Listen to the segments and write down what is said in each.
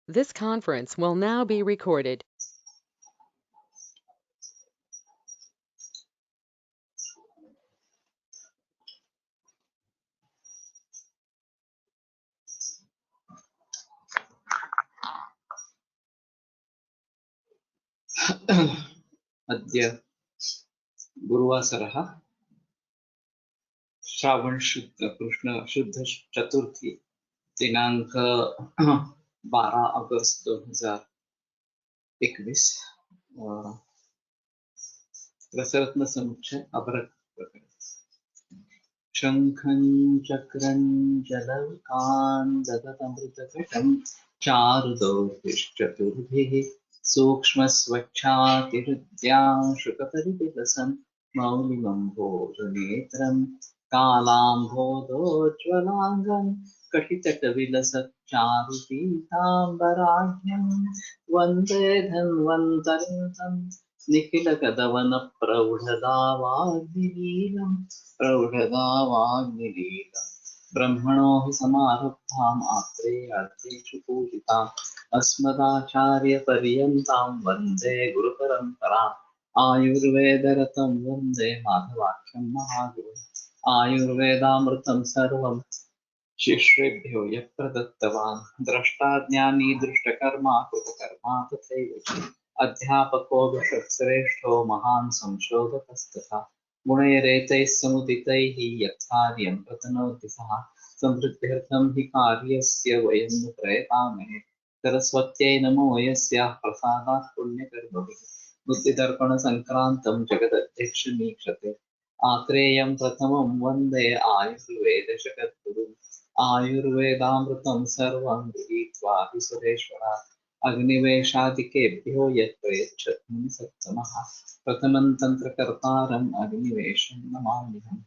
This conference will now be recorded. अद्य गुरुवासरः श्रावण शुद्ध कृष्ण शुद्ध चतुर्थी दिनांक 12 अगस्त 2021 रसरत्न समुच्चय अभ्रक प्रकरण शंखं चक्रं जलौकान् ददतमृतकटं चारुदौर्भिश्चतुर्भिः सूक्ष्मस्वच्छातिहृद्यां शुकपरिविलसन् मौलिमम्भोजनेत्रं कालाम्भोदोज्ज्वलाङ्गं कटितटविलसच्चारुपीताम्बराढ्यं वन्दे धन्वन्तरिं तं निखिलकदवनप्रौढदावाग्निलीलम् प्रौढदावाग्निलीलम् ब्रह्मणो हि समारब्धाम् आत्रेयार्तेषु पूजिताम् अस्मदाचार्यपर्यन्तां वन्दे गुरुपरम्पराम् आयुर्वेदरतं वन्दे माधवाख्यं महागुरुम् आयुर्वेदामृतं सर्वं शिष्येभ्यो यः प्रदत्तवान् द्रष्टा ज्ञानी दृष्टकर्मा कृतकर्मा तथैव च अध्यापको विश्वश्रेष्ठो महान् संशोधकस्तथा गुणैरेतैः समुदितैः यत्कार्यं प्रतनोति सः समृद्ध्यर्थं हि कार्यस्य वयं नु प्रयतामहे सरस्वत्यै नमो यस्याः प्रसादात् पुण्यकर्मभिः बुद्धिदर्पणसङ्क्रान्तं जगदध्यक्षमीक्षते आत्रेयं प्रथमं वन्दे आयुर्वेदशकद्गुरुम् आयुर्वेदामृतं सर्वं गृहीत्वा हि सुरेश्वरात् अग्निवेशादिकेभ्यो यत् प्रयच्छत् मुनिसत्तमः प्रथमं तन्त्रकर्तारम् अग्निवेशं नमाम्यहम्।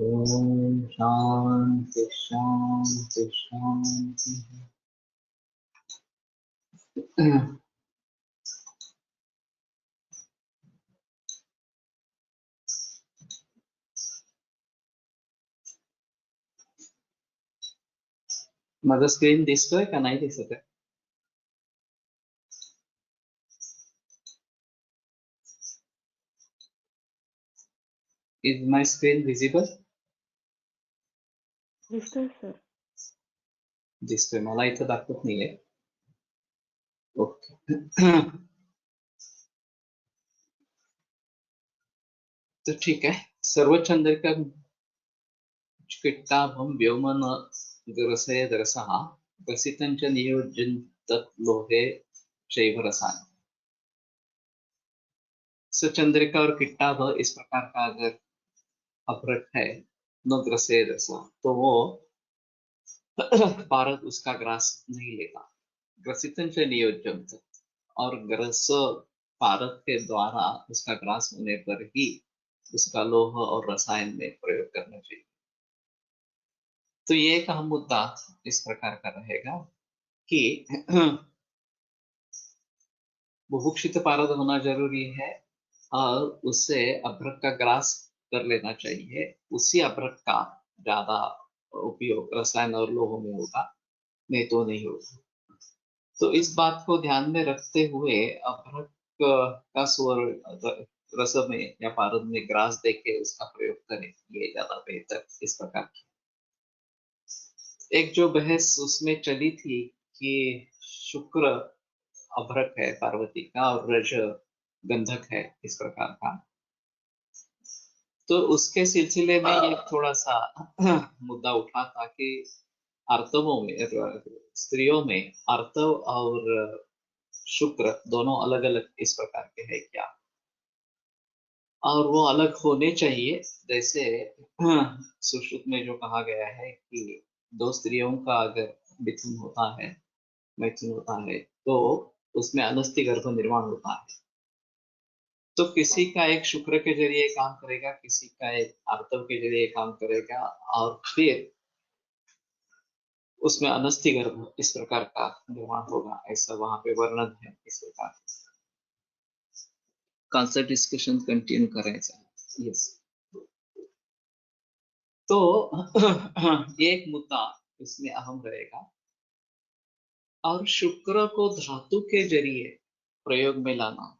ओम शांति शांति शांति। माझा स्क्रीन दिसतोय का नाही दिसत आहे? Is my screen visible? दिसतोय सर. दिसतोय मला इथं दाखवत नाहीये. ओके. तो ठीक है. सर्वचंद्रिका चिकिट्टाभं व्योमन रसय रसः प्रसिद्धं च नियोजन तत्लोहे शैवरसायन। सो चंद्रिका और किट्टाभ इस प्रकार का अगर अपरट है न ग्रसे रसा तो वो पारद उसका ग्रास नहीं लेता। ग्रसितन से नियोजन और ग्रस पारद के द्वारा उसका ग्रास होने पर ही उसका लोह और रसायन में प्रयोग करना चाहिए। तो ये एक अहम मुद्दा इस प्रकार का रहेगा कि बुभुक्षित पारद होना जरूरी है और उससे अभ्रक का ग्रास कर लेना चाहिए। उसी अभ्रक का ज्यादा उपयोग रसायन और लोहों में होगा, नहीं तो नहीं होगा। तो इस बात को ध्यान में रखते हुए अभ्रक का स्वर रस में या पारद में ग्रास देके उसका प्रयोग करें, ये ज्यादा बेहतर इस प्रकार की। एक जो बहस उसमें चली थी कि शुक्र अभ्रक है पार्वती का और रज गंधक है इस प्रकार का, तो उसके सिलसिले में ये थोड़ा सा मुद्दा उठा था कि आर्तवों में स्त्रियों में आर्तव और शुक्र दोनों अलग अलग इस प्रकार के हैं क्या, और वो अलग होने चाहिए। जैसे सुश्रुत में जो कहा गया है कि दो स्त्रियों का अगर मैथुन होता है तो उसमें अनस्थि गर्भ निर्माण होता है। तो किसी का एक शुक्र के जरिए काम करेगा, किसी का एक आर्तव के जरिए काम करेगा, और फिर उसमें अनस्थि गर्भ इस प्रकार का निर्माण होगा, ऐसा वहां पे वर्णन है। इस प्रकार कॉन्सेप्ट डिस्कशन कंटिन्यू करें। यस, तो ये एक मुद्दा इसमें अहम रहेगा। और शुक्र को धातु के जरिए प्रयोग में लाना,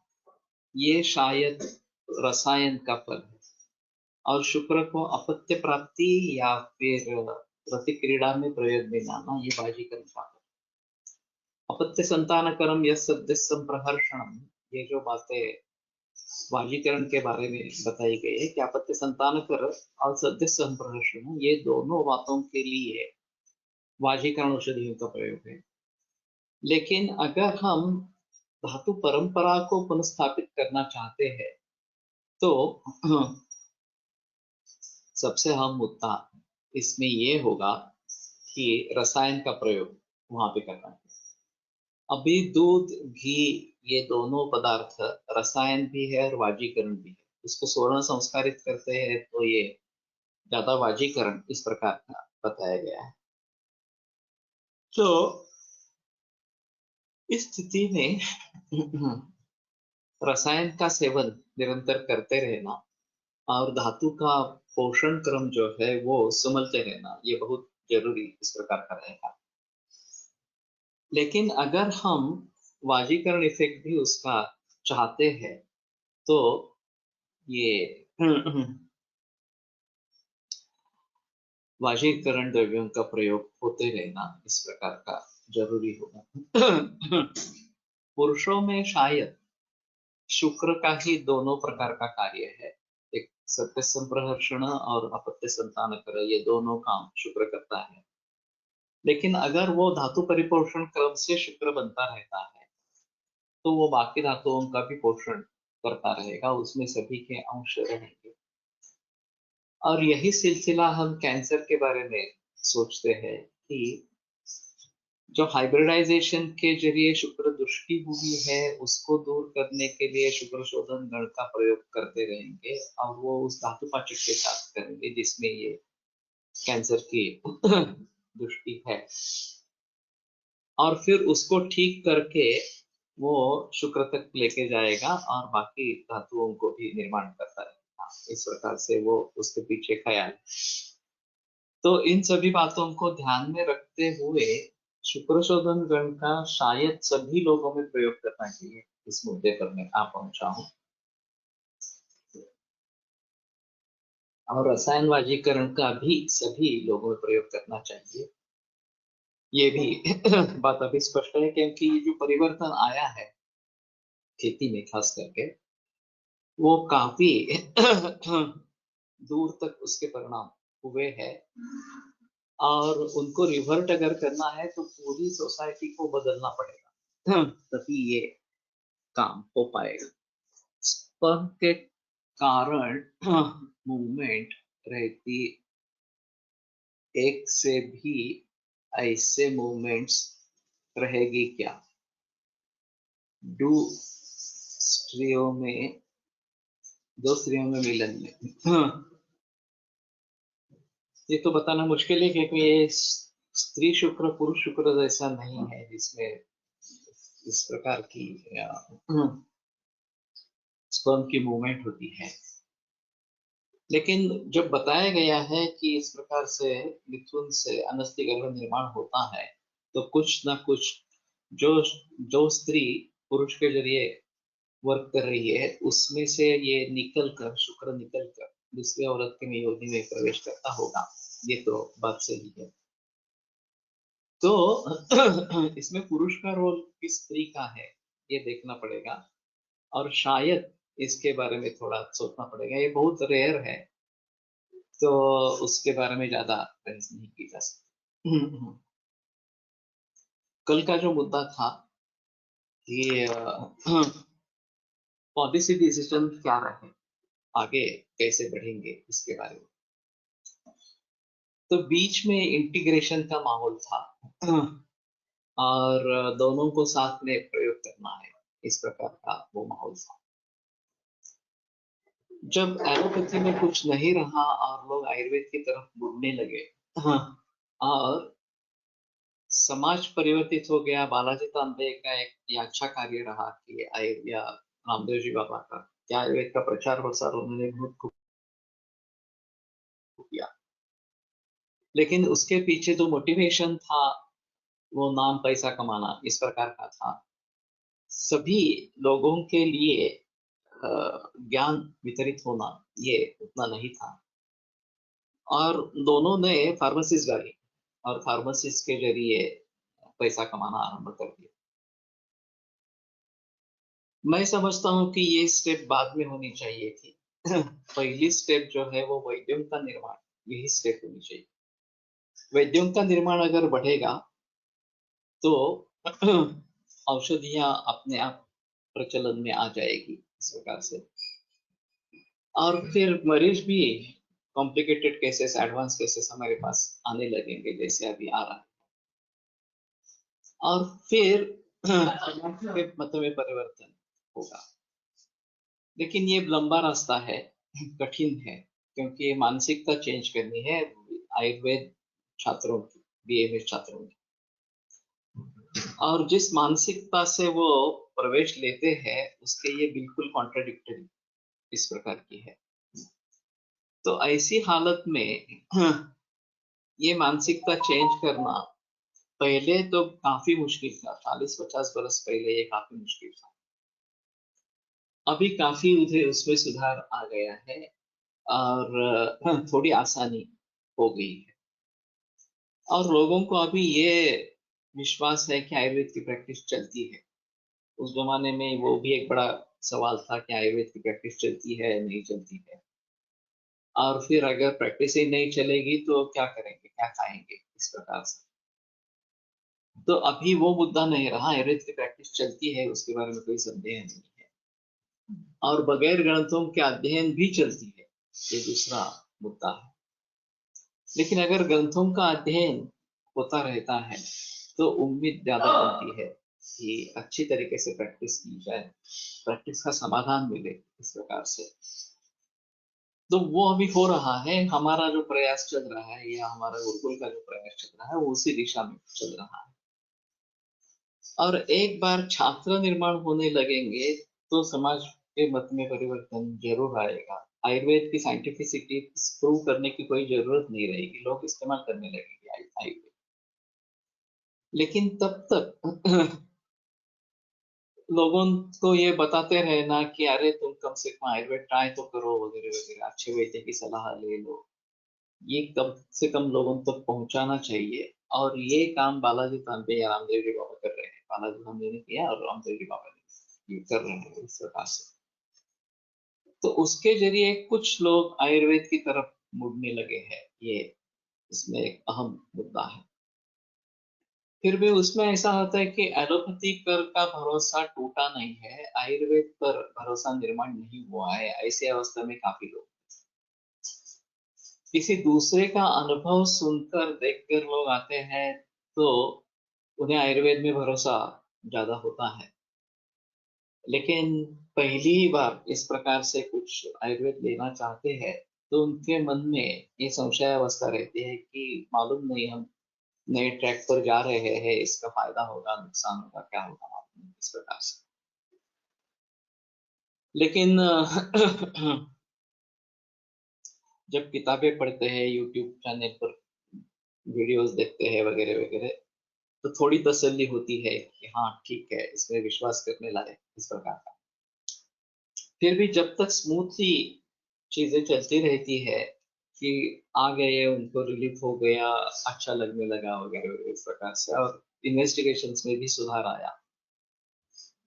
ये शायद रसायन का फल है। और शुक्र को अपत्य प्राप्ति या फिर प्रतिक्रिया में प्रयोग में लाना, ये बाजीकरण का फल। अपत्य संतानकरम यह सद्य संप्रहर्षणम, ये जो बातें वाजीकरण के बारे में बताई गई है कि अपत्य संतानकर और सद्य संप्रहर्षण, ये दोनों बातों के लिए वाजीकरण औषधियों का प्रयोग है। लेकिन अगर हम धातु परंपरा को पुनस्थापित करना चाहते हैं तो सबसे अहम मुद्दा इसमें ये होगा कि रसायन का प्रयोग वहां पे करना है। अभी दूध, घी, ये दोनों पदार्थ रसायन भी है और वाजीकरण भी है। इसको स्वर्ण संस्कारित करते हैं तो ये ज्यादा वाजीकरण इस प्रकार का बताया गया है। तो इस स्थिति में रसायन का सेवन निरंतर करते रहना और धातु का पोषण क्रम जो है वो समझते रहना, ये बहुत जरूरी इस प्रकार का रहेगा। लेकिन अगर हम वाजीकरण इफेक्ट भी उसका चाहते हैं तो ये वाजीकरण द्रव्यों का प्रयोग होते रहना इस प्रकार का जरूरी होगा। पुरुषों में शायद शुक्र का ही दोनों प्रकार का कार्य है। एक सत्य संप्रहर्षण और अपत्य संतानकर, ये दोनों काम शुक्र करता है। लेकिन अगर वो धातु परिपोषण क्रम से शुक्र बनता रहता है तो वो बाकी धातुओं का भी पोषण करता रहेगा, उसमें सभी के अंश रहेंगे। और यही सिलसिला हम कैंसर के बारे में सोचते हैं कि जो हाइब्रिडाइजेशन के जरिए शुक्र दुष्टि हुई है उसको दूर करने के लिए शुक्र शोधन गण का प्रयोग करते रहेंगे, और वो उस धातुपाचक के साथ करेंगे जिसमें ये कैंसर की दुष्टि है। और फिर उसको ठीक करके वो शुक्र तक लेके जाएगा और बाकी धातुओं को भी निर्माण करता रहेगा। इस प्रकार से वो उसके पीछे ख्याल। तो इन सभी बातों को ध्यान में रखते हुए शुक्र शोधन गण का शायद सभी लोगों में प्रयोग करना चाहिए। इस मुद्दे पर मैं आ पहुंचा हूं। और रसायन वाजीकरण का भी सभी लोगों में प्रयोग करना चाहिए, ये भी बात अभी स्पष्ट है। क्योंकि ये जो परिवर्तन आया है खेती में खास करके, वो काफी दूर तक उसके परिणाम हुए हैं। और उनको रिवर्ट अगर करना है तो पूरी सोसाइटी को बदलना पड़ेगा, तभी ये काम हो पाएगा। स्पर्म के कारण मूवमेंट रहती, एक से भी ऐसे मूवमेंट्स रहेगी क्या? स्त्रियों में, दो स्त्रियों में मिलन में ये तो बताना मुश्किल है क्योंकि ये स्त्री शुक्र पुरुष शुक्र जैसा नहीं है जिसमें इस प्रकार की स्पर्म की मूवमेंट होती है। लेकिन जब बताया गया है कि इस प्रकार से मिथुन से अनस्थि गर्भ निर्माण होता है तो कुछ ना कुछ जो जो स्त्री पुरुष के जरिए वर्क कर रही है उसमें से ये निकल कर, शुक्र निकल कर दूसरे औरत के योनि में प्रवेश करता होगा। ये तो बात सही है। तो इसमें पुरुष का रोल किस स्त्री का है ये देखना पड़ेगा, और शायद इसके बारे में थोड़ा सोचना पड़ेगा। ये बहुत रेयर है तो उसके बारे में ज्यादा बहस नहीं की जा सकती। कल का जो मुद्दा था कि पॉलिसी डिसीजन क्या रहे, आगे कैसे बढ़ेंगे इसके बारे में। तो बीच में इंटीग्रेशन का माहौल था और दोनों को साथ में प्रयोग करना है, इस प्रकार का वो माहौल था। जब एलोपैथी में कुछ नहीं रहा और लोग आयुर्वेद की तरफ मुड़ने लगे, हाँ, और समाज परिवर्तित हो गया। बालाजी तांबे का एक ये अच्छा कार्य रहा कि या रामदेव जी बाबा का क्या आयुर्वेद का प्रचार प्रसार उन्होंने बहुत खूब किया। लेकिन उसके पीछे जो मोटिवेशन था वो नाम पैसा कमाना इस प्रकार का था। सभी लोगों के लिए ज्ञान वितरित होना ये उतना नहीं था। और दोनों ने फार्मेसीज डाली और फार्मेसिस्ट के जरिए पैसा कमाना आरंभ कर दिया। मैं समझता हूँ कि ये स्टेप बाद में होनी चाहिए थी। पहली स्टेप जो है वो वैद्यों का निर्माण, यही स्टेप होनी चाहिए। वैद्यों का निर्माण अगर बढ़ेगा तो औषधियां अपने आप प्रचलन में आ जाएगी इस प्रकार से। और फिर मरीज भी कॉम्प्लिकेटेड केसेस, एडवांस केसेस हमारे पास आने लगेंगे जैसे अभी आ रहा है। और फिर के मत में परिवर्तन होगा। लेकिन ये लंबा रास्ता है, कठिन है, क्योंकि ये मानसिकता चेंज करनी है आयुर्वेद छात्रों की, बीए छात्रों की। और जिस मानसिकता से वो प्रवेश लेते हैं उसके ये बिल्कुल कॉन्ट्राडिक्टरी इस प्रकार की है। तो ऐसी हालत में ये मानसिकता चेंज करना पहले तो काफी मुश्किल था। 40-50 बरस पहले ये काफी मुश्किल था। अभी काफी उसमें सुधार आ गया है और थोड़ी आसानी हो गई है। और लोगों को अभी ये विश्वास है कि आयुर्वेद की प्रैक्टिस चलती है। उस जमाने में वो भी एक बड़ा सवाल था कि आयुर्वेद की प्रैक्टिस चलती है नहीं चलती है। और फिर अगर प्रैक्टिस ही नहीं चलेगी तो क्या करेंगे, क्या खाएंगे, इस प्रकार से। तो अभी वो मुद्दा नहीं रहा। आयुर्वेद की प्रैक्टिस चलती है, उसके बारे में कोई संदेह नहीं है। और बगैर ग्रंथों के अध्ययन भी चलती है, ये दूसरा मुद्दा है। लेकिन अगर ग्रंथों का अध्ययन होता रहता है तो उम्मीद ज्यादा बनती है कि अच्छी तरीके से प्रैक्टिस की जाए, प्रैक्टिस का समाधान मिले इस प्रकार से। तो वो अभी हो रहा है। हमारा जो प्रयास चल रहा है या हमारा गुरुकुल का जो प्रयास चल रहा है वो उसी दिशा में चल रहा है। और एक बार छात्र निर्माण होने लगेंगे तो समाज के मत में परिवर्तन जरूर आएगा। आयुर्वेद की साइंटिफिसिटी प्रूव करने की कोई जरूरत नहीं रहेगी, लोग इस्तेमाल करने लगेंगे आयुर्वेद। लेकिन तब तक लोगों को ये बताते रहना कि अरे तुम कम से कम आयुर्वेद ट्राई तो करो वगैरह वगैरह, अच्छे वैद्य की सलाह ले लो, ये कम से कम लोगों तक पहुंचाना चाहिए। और ये काम बालाजी तांबे या रामदेव जी बाबा कर रहे हैं। बालाजी तांबे ने किया और रामदेव जी बाबा ने ये कर रहे हैं इस प्रकार से। तो उसके जरिए कुछ लोग आयुर्वेद की तरफ मुड़ने लगे हैं, ये इसमें एक अहम मुद्दा है। फिर भी उसमें ऐसा होता है कि एलोपैथी पर का भरोसा टूटा नहीं है, आयुर्वेद पर भरोसा निर्माण नहीं हुआ है। ऐसी अवस्था में काफी लोग किसी दूसरे का अनुभव सुनकर देखकर लोग आते हैं तो उन्हें आयुर्वेद में भरोसा ज्यादा होता है। लेकिन पहली ही बार इस प्रकार से कुछ आयुर्वेद लेना चाहते हैं तो उनके मन में ये संशय अवस्था रहती है कि मालूम नहीं हम नए ट्रैक पर जा रहे हैं, इसका फायदा होगा नुकसान होगा क्या होगा मालूम नहीं, इस प्रकार से। लेकिन जब किताबें पढ़ते हैं, यूट्यूब चैनल पर वीडियोस देखते हैं वगैरह वगैरह, तो थोड़ी तसल्ली होती है कि हाँ ठीक है, इसमें विश्वास करने लायक इस प्रकार का। फिर भी जब तक स्मूथली चीजें चलती रहती है कि आ गए उनको रिलीफ हो गया, अच्छा लगने लगा वगैरह वगैरह इस प्रकार से, और इन्वेस्टिगेशंस में भी सुधार आया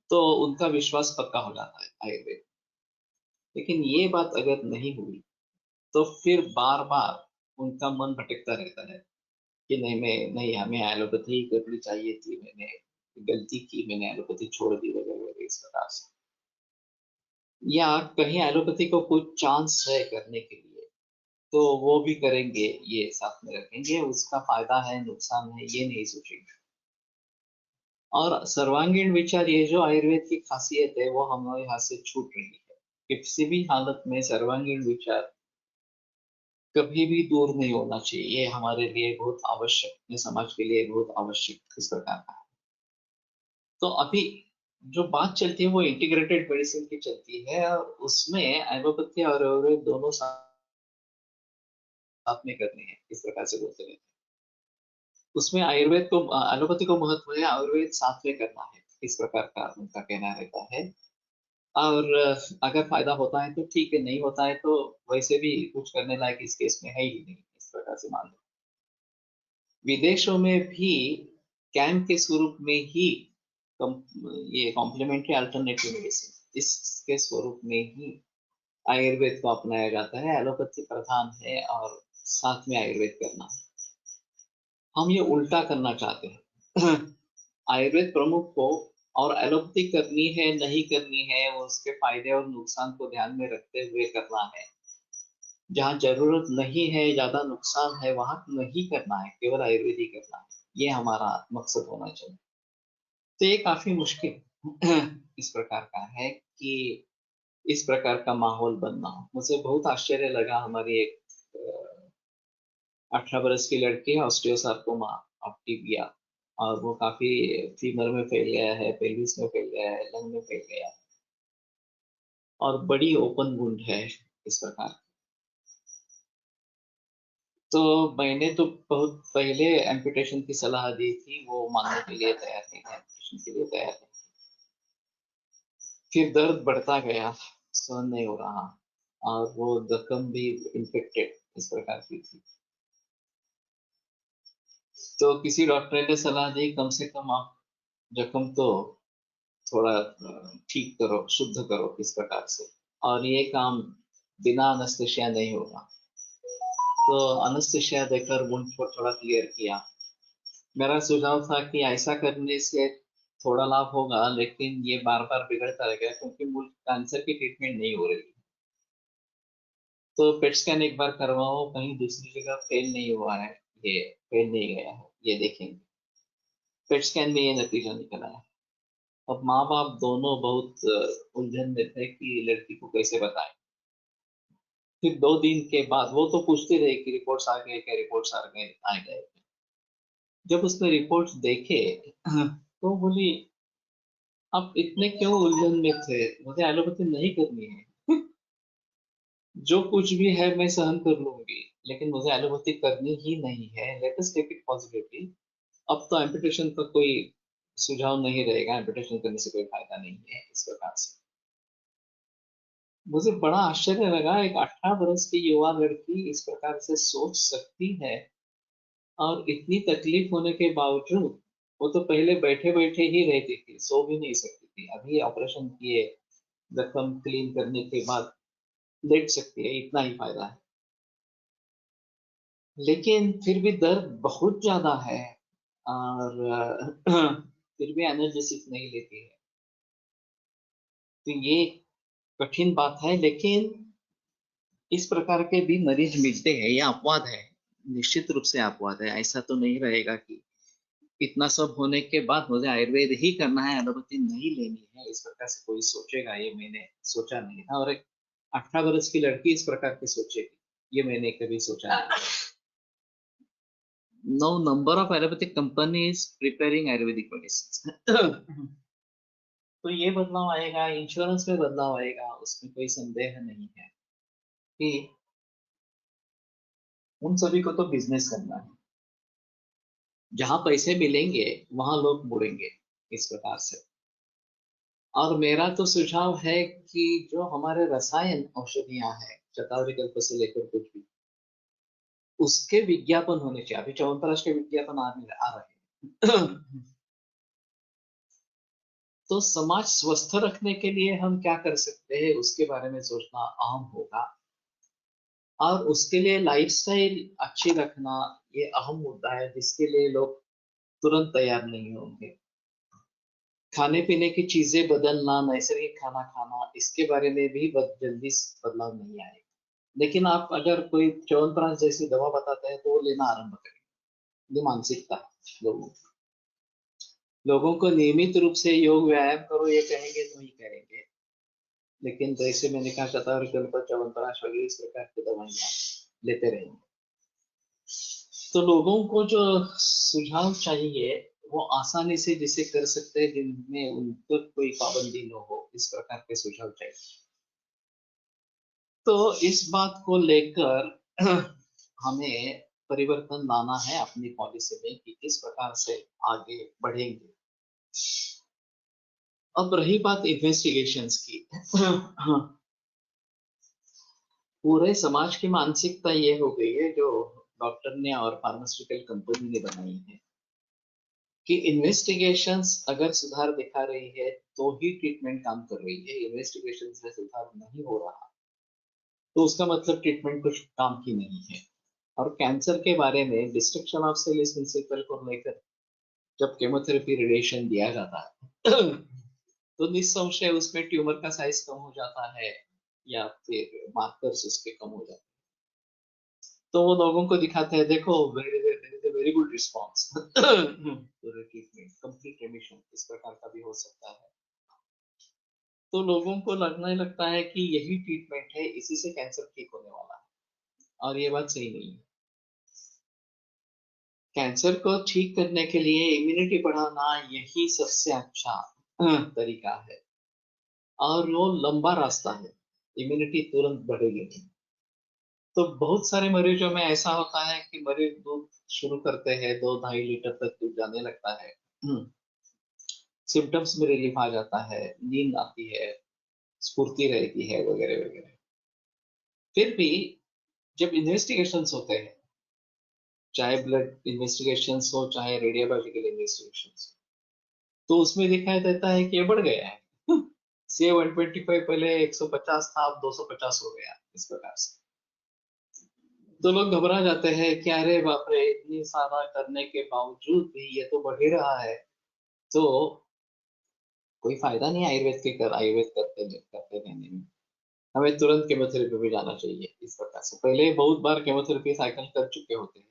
तो उनका विश्वास पक्का हो जाता है आयुर्वेद। लेकिन ये बात अगर नहीं हुई तो फिर बार बार उनका मन भटकता रहता है कि नहीं, मैं नहीं, हमें एलोपैथी ही करनी चाहिए थी, मैंने गलती की, मैंने एलोपैथी छोड़ दी वगैरह वगैरह इस प्रकार से। या कहीं एलोपैथी को कुछ चांस है करने के लिए तो वो भी करेंगे, ये साथ में रखेंगे, उसका फायदा है नुकसान है ये नहीं सोचेंगे। और सर्वांगीण विचार, ये जो आयुर्वेद की खासियत है वो हमारे हाथ से छूट रही है। किसी भी हालत में सर्वांगीण विचार कभी भी दूर नहीं होना चाहिए। ये हमारे लिए बहुत आवश्यक, ये समाज के लिए बहुत आवश्यक इस प्रकार का है। तो अभी जो बात चलती है वो इंटीग्रेटेड मेडिसिन की चलती है, और उसमें एलोपैथी और आयुर्वेद दोनों साथ में करने हैं, इस प्रकार से बोलते हैं। उसमें आयुर्वेद को, एलोपैथी को महत्व है, आयुर्वेद साथ में करना है, इस प्रकार का उनका कहना रहता है। और अगर फायदा होता है तो ठीक है, नहीं होता है तो वैसे भी कुछ करने लायक इस केस में है ही नहीं, इस प्रकार से मान लो। विदेशों में भी कैंप के स्वरूप में ही ये कॉम्प्लीमेंट्री अल्टरनेटिव मेडिसिन इसके स्वरूप में ही आयुर्वेद को अपनाया जाता है। एलोपैथी प्रधान है और साथ में आयुर्वेद करना है। हम ये उल्टा करना चाहते हैं। आयुर्वेद प्रमुख हो और एलोपैथी करनी है नहीं करनी है, उसके फायदे और नुकसान को ध्यान में रखते हुए करना है। जहाँ जरूरत नहीं है, ज्यादा नुकसान है, वहां नहीं करना है, केवल आयुर्वेद ही करना है। ये हमारा मकसद होना चाहिए। तो ये काफी मुश्किल इस प्रकार का है कि इस प्रकार का माहौल बनना। मुझे बहुत आश्चर्य लगा, हमारी एक 18 बरस की लड़की है, ऑस्टियोसार्कोमा ऑफ टिबिया, और वो काफी फीमर में फैल गया है, पेल्विस में फैल गया है, लंग में फैल गया है, और बड़ी ओपन वुंड है इस प्रकार। तो मैंने तो बहुत पहले एम्पुटेशन की सलाह दी थी, वो मानने के लिए तैयार नहीं थे, एम्पुटेशन के लिए तैयार नहीं। फिर दर्द बढ़ता गया, सहन नहीं हो रहा, और वो जख्म भी इन्फेक्टेड इस प्रकार की थी। तो किसी डॉक्टर ने सलाह दी, कम से कम आप जख्म तो थोड़ा ठीक करो, शुद्ध करो इस प्रकार से, और ये काम बिना अनस्थेशिया नहीं होगा। तो अनस्थेशिया देकर वुंड को थोड़ा क्लियर किया। मेरा सुझाव था कि ऐसा करने से थोड़ा लाभ होगा, लेकिन ये बार बार बिगड़ता रहेगा, क्योंकि मूल कैंसर की ट्रीटमेंट नहीं हो रही। तो पेट स्कैन एक बार करवाओ, कहीं दूसरी जगह फेल नहीं हुआ है, ये फेल नहीं गया है, ये देखेंगे। पेट स्कैन में ये नतीजा निकला है। अब माँ बाप दोनों बहुत उलझन में थे कि लड़की को कैसे बताएं। फिर 2 दिन के बाद वो तो पूछते रहे कि रिपोर्ट्स आ गए क्या, रिपोर्ट्स आ गए। जब उसने रिपोर्ट्स देखे तो बोली, आप इतने क्यों उलझन में थे, मुझे एलोपैथी नहीं करनी है। जो कुछ भी है मैं सहन कर लूंगी, लेकिन मुझे एलोपैथी करनी ही नहीं है, let us take it positively. अब तो एम्पुटेशन का कोई सुझाव नहीं रहेगा, एम्पुटेशन करने से कोई फायदा नहीं है, इस प्रकार से। मुझे बड़ा आश्चर्य लगा, एक 18 बरस की युवा लड़की इस प्रकार से सोच सकती है, और इतनी तकलीफ होने के बावजूद वो तो पहले बैठे बैठे ही रहती थी, सो भी नहीं सकती थी। अभी ऑपरेशन किए, जख्म क्लीन करने के बाद लेट सकती है, इतना ही फायदा है। लेकिन फिर भी दर्द बहुत ज्यादा है, और फिर भी एनालिसिस नहीं लेती है। तो ये कठिन बात है, लेकिन इस प्रकार के भी मरीज मिलते हैं, ये अपवाद है, निश्चित रूप से अपवाद है। ऐसा तो नहीं रहेगा कि इतना सब होने के बाद मुझे आयुर्वेद ही करना है, एलोपैथी नहीं लेनी है, इस प्रकार से कोई सोचेगा, ये मैंने सोचा नहीं था। और एक 18 बरस की लड़की इस प्रकार की सोचेगी, ये मैंने कभी सोचा नहीं। No number of allopathic companies preparing Ayurvedic medicine. तो ये बदलाव आएगा, इंश्योरेंस में बदलाव आएगा, उसमें कोई संदेह नहीं है कि उन सभी को तो बिजनेस करना है, जहां पैसे मिलेंगे वहां लोग मुड़ेंगे, इस प्रकार से। और मेरा तो सुझाव है कि जो हमारे रसायन औषधियां हैं, शतावरी कल्प से लेकर कुछ भी, उसके विज्ञापन होने चाहिए। अभी च्यवनप्राश के विज्ञापन आ रहे हैं। तो समाज स्वस्थ रखने के लिए हम क्या कर सकते हैं, उसके बारे में सोचना अहम होगा, और उसके लिए लाइफस्टाइल अच्छी रखना ये अहम मुद्दा है, जिसके लिए लोग तुरंत तैयार नहीं होंगे। खाने पीने की चीजें बदलना, नैसर्गिक खाना खाना, इसके बारे में भी जल्दी बदलाव नहीं आएगा। लेकिन आप अगर कोई च्यवनप्राश जैसी दवा बताते हैं तो वो लेना आरंभ करें। ये मानसिकता है लोगों की। लोगों को नियमित रूप से योग व्यायाम करो ये कहेंगे तो ही करेंगे, लेकिन जैसे मैंने कहा शतावरी च्यवनप्राश वगैरह इस प्रकार की दवाइयाँ लेते रहेंगे। तो लोगों को जो सुझाव चाहिए वो आसानी से जिसे कर सकते हैं, जिनमें उन पर कोई पाबंदी न हो, इस प्रकार के सुझाव चाहिए। तो इस बात को लेकर हमें परिवर्तन लाना है अपनी पॉलिसी में कि किस प्रकार से आगे बढ़ेंगे। अब रही बात इन्वेस्टिगेशंस की, पूरे समाज की मानसिकता ये हो गई है, जो डॉक्टर ने और फार्मास्यूटिकल कंपनी ने बनाई है, कि इन्वेस्टिगेशंस अगर सुधार दिखा रही है तो ही ट्रीटमेंट काम कर रही है। इन्वेस्टिगेशंस में सुधार नहीं हो रहा तो उसका मतलब ट्रीटमेंट कुछ काम की नहीं है। और कैंसर के बारे में डिस्ट्रक्शन ऑफ सेल इस प्रिंसिपल को लेकर जब केमोथेरेपी रेडिएशन दिया जाता है तो निस्संशय उसमें ट्यूमर का साइज कम हो जाता है या फिर मार्कर्स उसके कम हो जाते हैं। तो वो लोगों को दिखाते हैं, देखो वेरी गुड रिस्पॉन्स पूरे ट्रीटमेंट, कंप्लीट रिमिशन इस प्रकार का भी हो सकता है। तो लोगों को लगने लगता है कि यही ट्रीटमेंट है, इसी से कैंसर ठीक होने वाला है, और ये बात सही नहीं है। कैंसर को ठीक करने के लिए इम्यूनिटी बढ़ाना यही सबसे अच्छा तरीका है, और वो लंबा रास्ता है, इम्यूनिटी तुरंत बढ़ेगी नहीं। तो बहुत सारे मरीजों में ऐसा होता है कि मरीज दूध शुरू करते हैं, 2-2.5 लीटर तक दूध जाने लगता है, सिम्टम्स में रिलीफ आ जाता है, नींद आती है, स्फूर्ति रहती है वगैरह वगैरह। फिर भी जब इन्वेस्टिगेशंस होते हैं, चाहे ब्लड इन्वेस्टिगेशंस हो चाहे रेडियोलॉजिकल इन्वेस्टिगेशंस, तो उसमें दिखाई देता है कि ये बढ़ गया है। सी 125 पहले 150 था, अब 250 हो गया, इस प्रकार से। तो लोग घबरा जाते हैं कि अरे बाप रे, इतनी सारा करने के बावजूद भी ये तो बढ़ ही रहा है, तो कोई फायदा नहीं आयुर्वेद करते करते रहने में, हमें तुरंत केमोथेरेपी पे जाना चाहिए। इस प्रकार से पहले बहुत बार केमोथेरेपी साइकिल कर चुके होते हैं,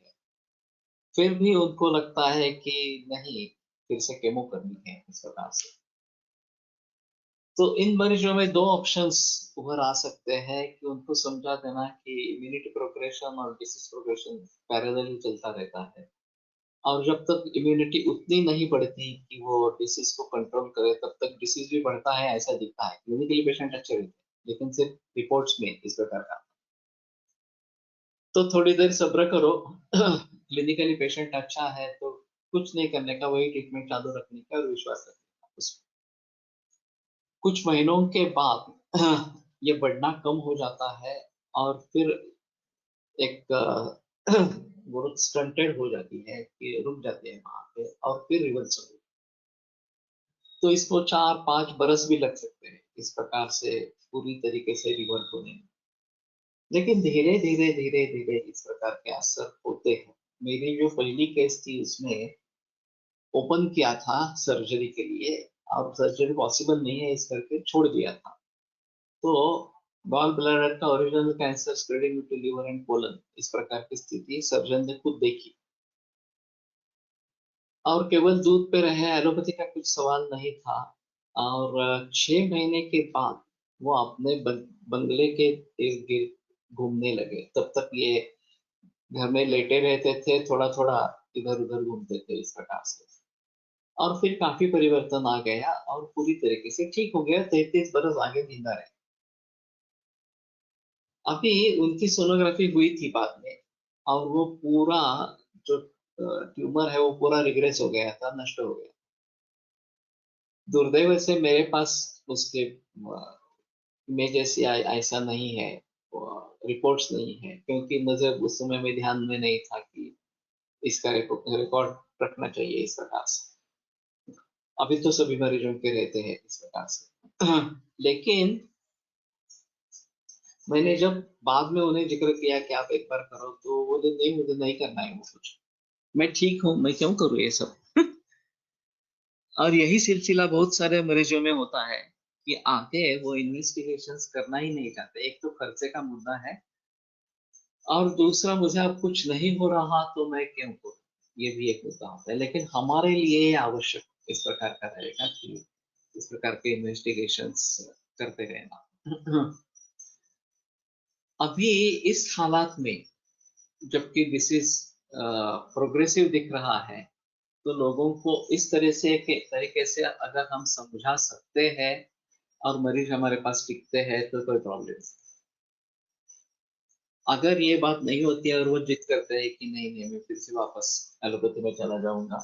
फिर भी उनको लगता है कि नहीं, फिर से केमो करनी है, इस प्रकार से। तो इन मरीजों में दो ऑप्शंस उभर आ सकते हैं कि उनको समझा देना कि इम्यूनिटी प्रोग्रेशन और डिसीज प्रोग्रेशन पैरेलल चलता रहता है, और जब तक इम्यूनिटी उतनी नहीं बढ़ती कि वो डिसीज को कंट्रोल करे, तब तक डिसीज भी बढ़ता है ऐसा दिखता है। क्लिनिकली पेशेंट अच्छे रहते हैं, लेकिन सिर्फ रिपोर्ट्स में इस प्रकार का। तो थोड़ी देर सब्र करो। क्लिनिकली पेशेंट अच्छा है तो कुछ नहीं करने का, वही ट्रीटमेंट चालू रखने का और विश्वास रखने का उसमें। कुछ महीनों के बाद ये बढ़ना कम हो जाता है, और फिर एक ग्रोथ स्टंटेड हो जाती है कि रुक जाते हैं वहां पे, और फिर रिवर्स हो। तो इसको 4-5 बरस भी लग सकते हैं इस प्रकार से पूरी तरीके से रिवर्ट होने में। लेकिन धीरे धीरे धीरे धीरे इस प्रकार के असर होते हैं। मेरी जो पहली केस थी उसमें ओपन किया था सर्जरी के लिए, और सर्जरी पॉसिबल नहीं है इस करके छोड़ दिया था। तो गॉल ब्लैडर का original cancer spreading to liver and colon, इस प्रकार की स्थिति सर्जन ने खुद देखी, और केवल दूध पे रहे, एलोपैथी का कुछ सवाल नहीं था। और 6 महीने के बाद वो अपने बंगले के इर्द गिर्द घूमने लगे। तब तक ये घर में लेटे रहते थे, थोड़ा थोड़ा इधर उधर घूमते थे, इस प्रकार से। और फिर काफी परिवर्तन आ गया और पूरी तरीके से ठीक हो गया, 33 बरस आगे जिंदा रहे। अभी उनकी सोनोग्राफी हुई थी बाद में, और वो पूरा जो ट्यूमर है वो पूरा रिग्रेस हो गया था, नष्ट हो गया। दुर्दैव से मेरे पास उसके इमेजेस या ऐसा नहीं है, रिपोर्ट्स नहीं है, क्योंकि मुझे उस समय में ध्यान में नहीं था कि इसका रिकॉर्ड रखना चाहिए इस प्रकार से। अभी तो सभी मरीजों के रहते हैं इस प्रकार से। लेकिन मैंने जब बाद में उन्हें जिक्र किया कि आप एक बार करो, तो बोले नहीं, मुझे नहीं करना है वो कुछ, मैं ठीक हूँ, मैं क्यों करूँ ये सब। और यही सिलसिला बहुत सारे मरीजों में होता है कि आगे वो इन्वेस्टिगेशंस करना ही नहीं चाहते। एक तो खर्चे का मुद्दा है, और दूसरा मुझे अब कुछ नहीं हो रहा तो मैं क्यों करूँ, ये भी एक मुद्दा होता है। लेकिन हमारे लिए ये आवश्यक इस प्रकार का रहेगा कि इस प्रकार के इन्वेस्टिगेशंस करते रहना। अभी इस हालात में जबकि डिसीज प्रोग्रेसिव दिख रहा है, तो लोगों को इस तरह से के तरीके से अगर हम समझा सकते हैं और मरीज हमारे पास टिकते हैं तो कोई प्रॉब्लम नहीं। अगर ये बात नहीं होती है और वो जिद करते हैं कि नहीं नहीं मैं फिर से वापस एलोपैथी में चला जाऊंगा,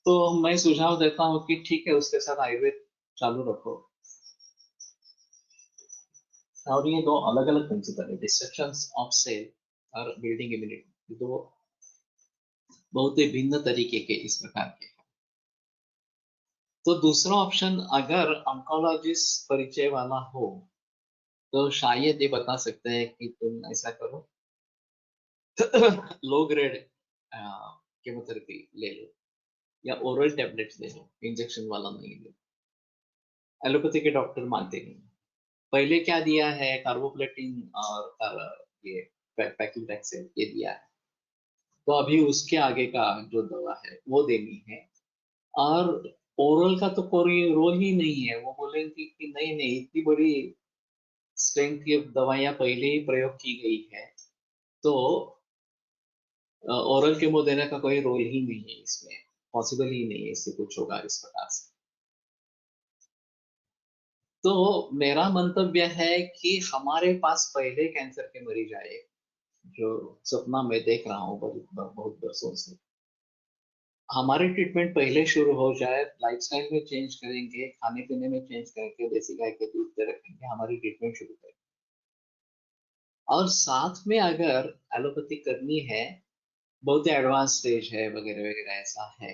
तो मैं सुझाव देता हूँ कि ठीक है उसके साथ आयुर्वेद चालू रखो। और ये दो अलग अलग प्रिंसिपल है, डिस्ट्रक्शंस ऑफ सेल और बिल्डिंग इम्यूनिटी, दो बहुत ही भिन्न तरीके के इस प्रकार के हैं। तो दूसरा ऑप्शन, अगर ऑन्कोलॉजिस्ट परिचय वाला हो तो शायद ये बता सकते हैं कि तुम ऐसा करो, लो ग्रेड केमोथेरेपी ले लो या ओरल टेबलेट्स ले लो, इंजेक्शन वाला नहीं ले। एलोपैथी के डॉक्टर मानते नहीं। पहले क्या दिया है, कार्बोप्लेटिन और ये पैक्लोटैक्सेल ये दिया है, तो अभी उसके आगे का जो दवा है वो देनी है। और ओरल का तो कोई रोल ही नहीं है, वो बोलेंगे कि नहीं नहीं इतनी बड़ी स्ट्रेंथ की दवाइयां पहले ही प्रयोग की गई है, तो ओरल केमो देने का कोई रोल ही नहीं है इसमें, पॉसिबल ही नहीं है इससे कुछ होगा इस प्रकार से। तो मेरा मंतव्य है कि हमारे पास पहले कैंसर के मरीज आए, जो सपना मैं देख रहा हूँ बहुत बहुत वर्षों से, हमारे ट्रीटमेंट पहले शुरू हो जाए, लाइफस्टाइल में चेंज करेंगे, खाने पीने में चेंज करके देसी गाय के दूध पे रखेंगे, हमारी ट्रीटमेंट शुरू करेंगे। और साथ में अगर एलोपैथी करनी है, बहुत ही एडवांस स्टेज है वगैरह वगैरह ऐसा है,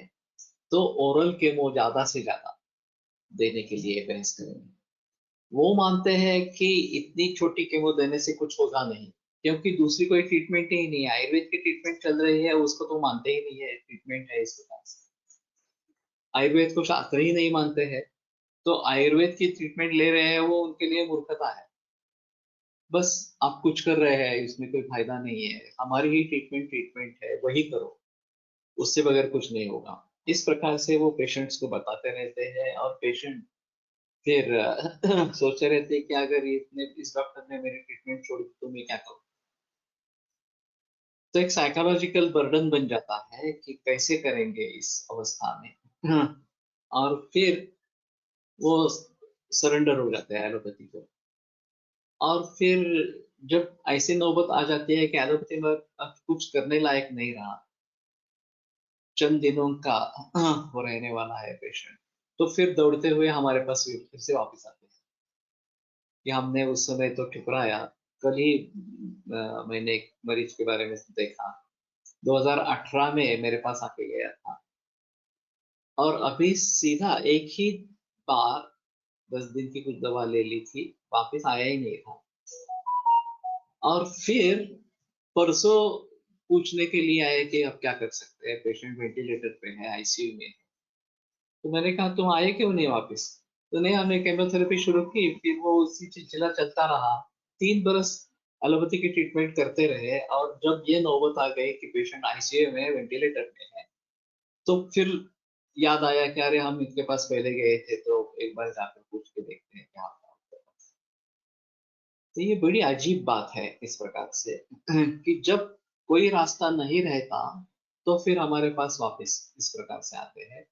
तो ओरल केमो ज्यादा से ज्यादा देने के लिए बहस करेंगे। वो मानते हैं कि इतनी छोटी केमो देने से कुछ होगा नहीं, क्योंकि दूसरी कोई ट्रीटमेंट ही नहीं है, आयुर्वेद की ट्रीटमेंट चल रही है, उसको तो मानते ही नहीं है ट्रीटमेंट है इसके पास। आयुर्वेद को शास्त्र ही नहीं मानते हैं, तो आयुर्वेद की ट्रीटमेंट ले रहे हैं वो उनके लिए मूर्खता है। बस आप कुछ कर रहे हैं इसमें कोई फायदा नहीं है, हमारी ही ट्रीटमेंट ट्रीटमेंट है वही करो, उससे बगैर कुछ नहीं होगा। इस प्रकार से वो पेशेंट्स को बताते रहते हैं और पेशेंट फिर सोचते रहते हैं कि अगर इसने इस डॉक्टर ने मेरी ट्रीटमेंट छोड़ दी तो मैं क्या करूँ। तो एक साइकोलॉजिकल बर्डन बन जाता है कि कैसे करेंगे इस अवस्था में। हाँ, और फिर वो सरेंडर हो जाते हैं एलोपैथी को। और फिर जब ऐसी नौबत आ जाती है कि एलोपैथी में अब कुछ करने लायक नहीं रहा, चंद दिनों का वो रहने वाला है पेशेंट, तो फिर दौड़ते हुए हमारे पास फिर से वापस आते हैं कि हमने उस समय तो ठुकराया। कल ही मैंने एक मरीज के बारे में देखा, 2018 में मेरे पास आके गया था, और अभी सीधा एक ही बार 10 दिन की कुछ दवा ले ली थी, वापस आया ही नहीं था। और फिर परसों पूछने के लिए आए कि अब क्या कर सकते हैं, पेशेंट वेंटिलेटर पे है, आईसीयू में है। तो मैंने कहा तुम आए क्यों नहीं वापस, तो नहीं हमने केमोथेरेपी शुरू की, फिर वो उसी सिलसिला चलता रहा। 3 बरस एलोपैथी की ट्रीटमेंट करते रहे, और जब ये नौबत आ गई कि पेशेंट आईसीयू में वेंटिलेटर में है, तो फिर याद आया कि अरे हम इनके पास पहले गए थे, तो एक बार जाकर पूछ के देखते हैं क्या होता है। तो ये बड़ी अजीब बात है इस प्रकार से कि जब कोई रास्ता नहीं रहता तो फिर हमारे पास वापस इस प्रकार से आते हैं।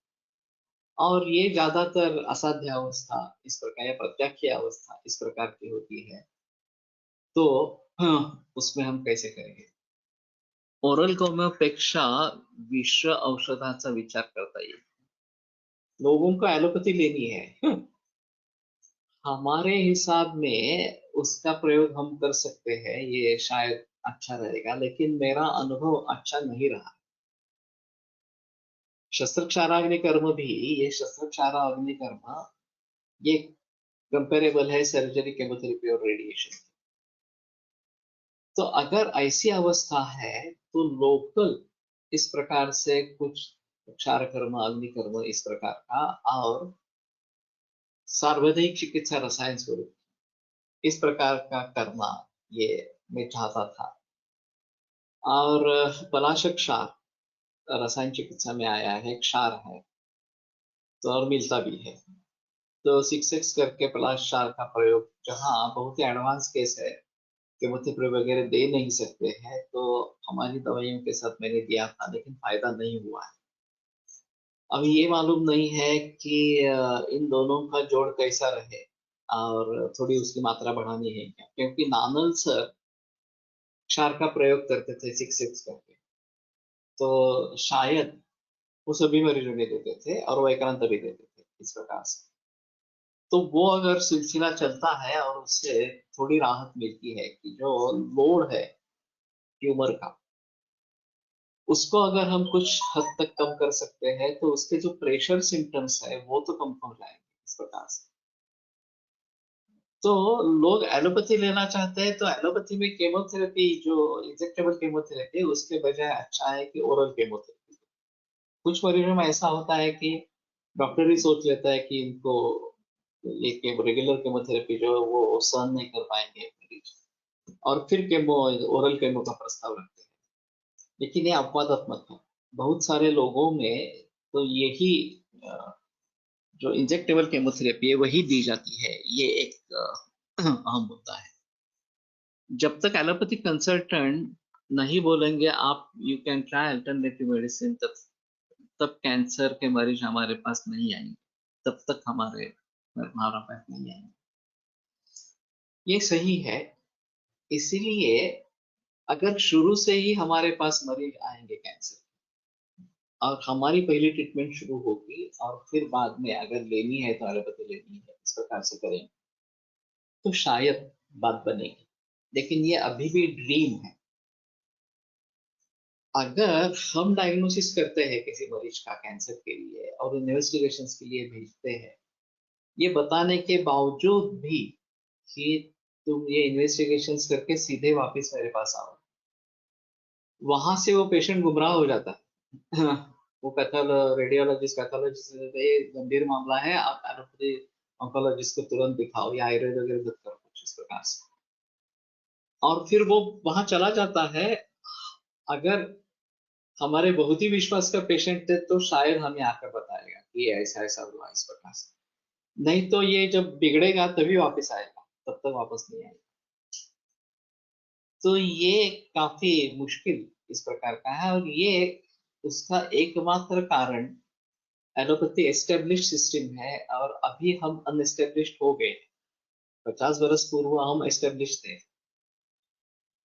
और ये ज्यादातर असाध्य अवस्था इस प्रकार या प्रत्याख्य अवस्था इस प्रकार की होती है। तो उसमें हम कैसे करेंगे। ओरल होमियोपेक्षा विश्व औषधाचा विचार करता येईल। लोगों को एलोपैथी लेनी है, हमारे हिसाब में उसका प्रयोग हम कर सकते हैं, ये शायद अच्छा रहेगा, लेकिन मेरा अनुभव अच्छा नहीं रहा। शस्त्रक्षाराग्नि कर्म भी, ये शस्त्रक्षाराग्नि कर्म ये कंपेरेबल है सर्जरी, केमोथेरेपी और रेडिएशन। तो अगर ऐसी अवस्था है तो लोकल इस प्रकार से कुछ क्षार कर्म, अग्नि कर्म इस प्रकार का, और सार्वजनिक चिकित्सा रसायन स्वरूप इस प्रकार का करना, ये मैं चाहता था। और पलाशक क्षार रसायन चिकित्सा में आया है, क्षार है, तो और मिलता भी है। तो 6x करके प्लस 4 का प्रयोग, जहाँ बहुत ही एडवांस केस है, केमोथेरेपी वगैरह दे नहीं सकते हैं, तो हमारी दवाइयों के साथ मैंने दिया था, लेकिन फायदा नहीं हुआ है। अब ये मालूम नहीं है कि इन दोनों का जोड़ कैसा रहे, और थोड़ी उसकी मात्रा बढ़ानी है क्या, क्योंकि नानल सर क्षार का प्रयोग करते थे 6x करके, तो शायद वो सभी मरीजों में देते थे और वो एकांत भी देते थे इस प्रकार से। तो वो अगर सिलसिला चलता है और उससे थोड़ी राहत मिलती है कि जो लोड है ट्यूमर का, उसको अगर हम कुछ हद तक कम कर सकते हैं, तो उसके जो प्रेशर सिम्टम्स है वो तो कम हो जाएंगे इस प्रकार से। तो लोग एलोपैथी लेना चाहते हैं, तो एलोपैथी में केमोथेरेपी, जो इंजेक्टेबल केमोथेरेपी, उसके बजाय अच्छा है कि ओरल केमोथेरेपी। कुछ मरीजों में ऐसा होता है कि डॉक्टर ही सोच लेता है कि इनको ये रेगुलर केमोथेरेपी जो है वो सहन नहीं कर पाएंगे मरीज, और फिर केमो, ओरल केमो का प्रस्ताव रखते हैं। लेकिन ये अपवादात्मक है। बहुत सारे लोगों में तो यही जो इंजेक्टेबल केमोथेरेपी है वही दी जाती है। ये एक अहम मुद्दा है। जब तक एलोपैथिक कंसल्टेंट नहीं बोलेंगे आप you can try alternative medicine, तब तब कैंसर के मरीज हमारे पास नहीं आएंगे, तब तक हमारा पास नहीं आएंगे। ये सही है। इसीलिए अगर शुरू से ही हमारे पास मरीज आएंगे कैंसर, और हमारी पहली ट्रीटमेंट शुरू होगी, और फिर बाद में अगर लेनी है तो एलोपैथी लेनी है, इस प्रकार से करेंगे, तो शायद बात बनेगी। लेकिन ये अभी भी ड्रीम है। अगर हम डायग्नोसिस करते हैं किसी मरीज का कैंसर के लिए और इन्वेस्टिगेशन के लिए भेजते हैं, ये बताने के बावजूद भी कि तुम ये इन्वेस्टिगेशन करके सीधे वापस मेरे पास आओ, वहां से वो पेशेंट गुमराह हो जाता है। वो रेडियोलॉजिस्ट पैथोलॉजिस्ट, ये गंभीर मामला है, आप एलोपैथी ऑन्कोलॉजिस्ट को तुरंत दिखाओ, या आयुर्वेद वगैरह मत करो, कुछ इस प्रकार से। और फिर वो वहां चला जाता है। अगर हमारे बहुत ही विश्वास का पेशेंट थे, तो शायद हमें आकर बताएगा कि ये ऐसा ऐसा हुआ इस प्रकार से। नहीं तो ये जब बिगड़ेगा तभी वापस आएगा, तब तक वापस नहीं आएगा। तो ये काफी मुश्किल इस प्रकार का है, और ये उसका एकमात्र कारण एलोपैथी एस्टेब्लिश सिस्टम है, और अभी हम अनएस्टेब्लिश्ड हो गए। 50 वर्ष पूर्व हम एस्टेब्लिश थे,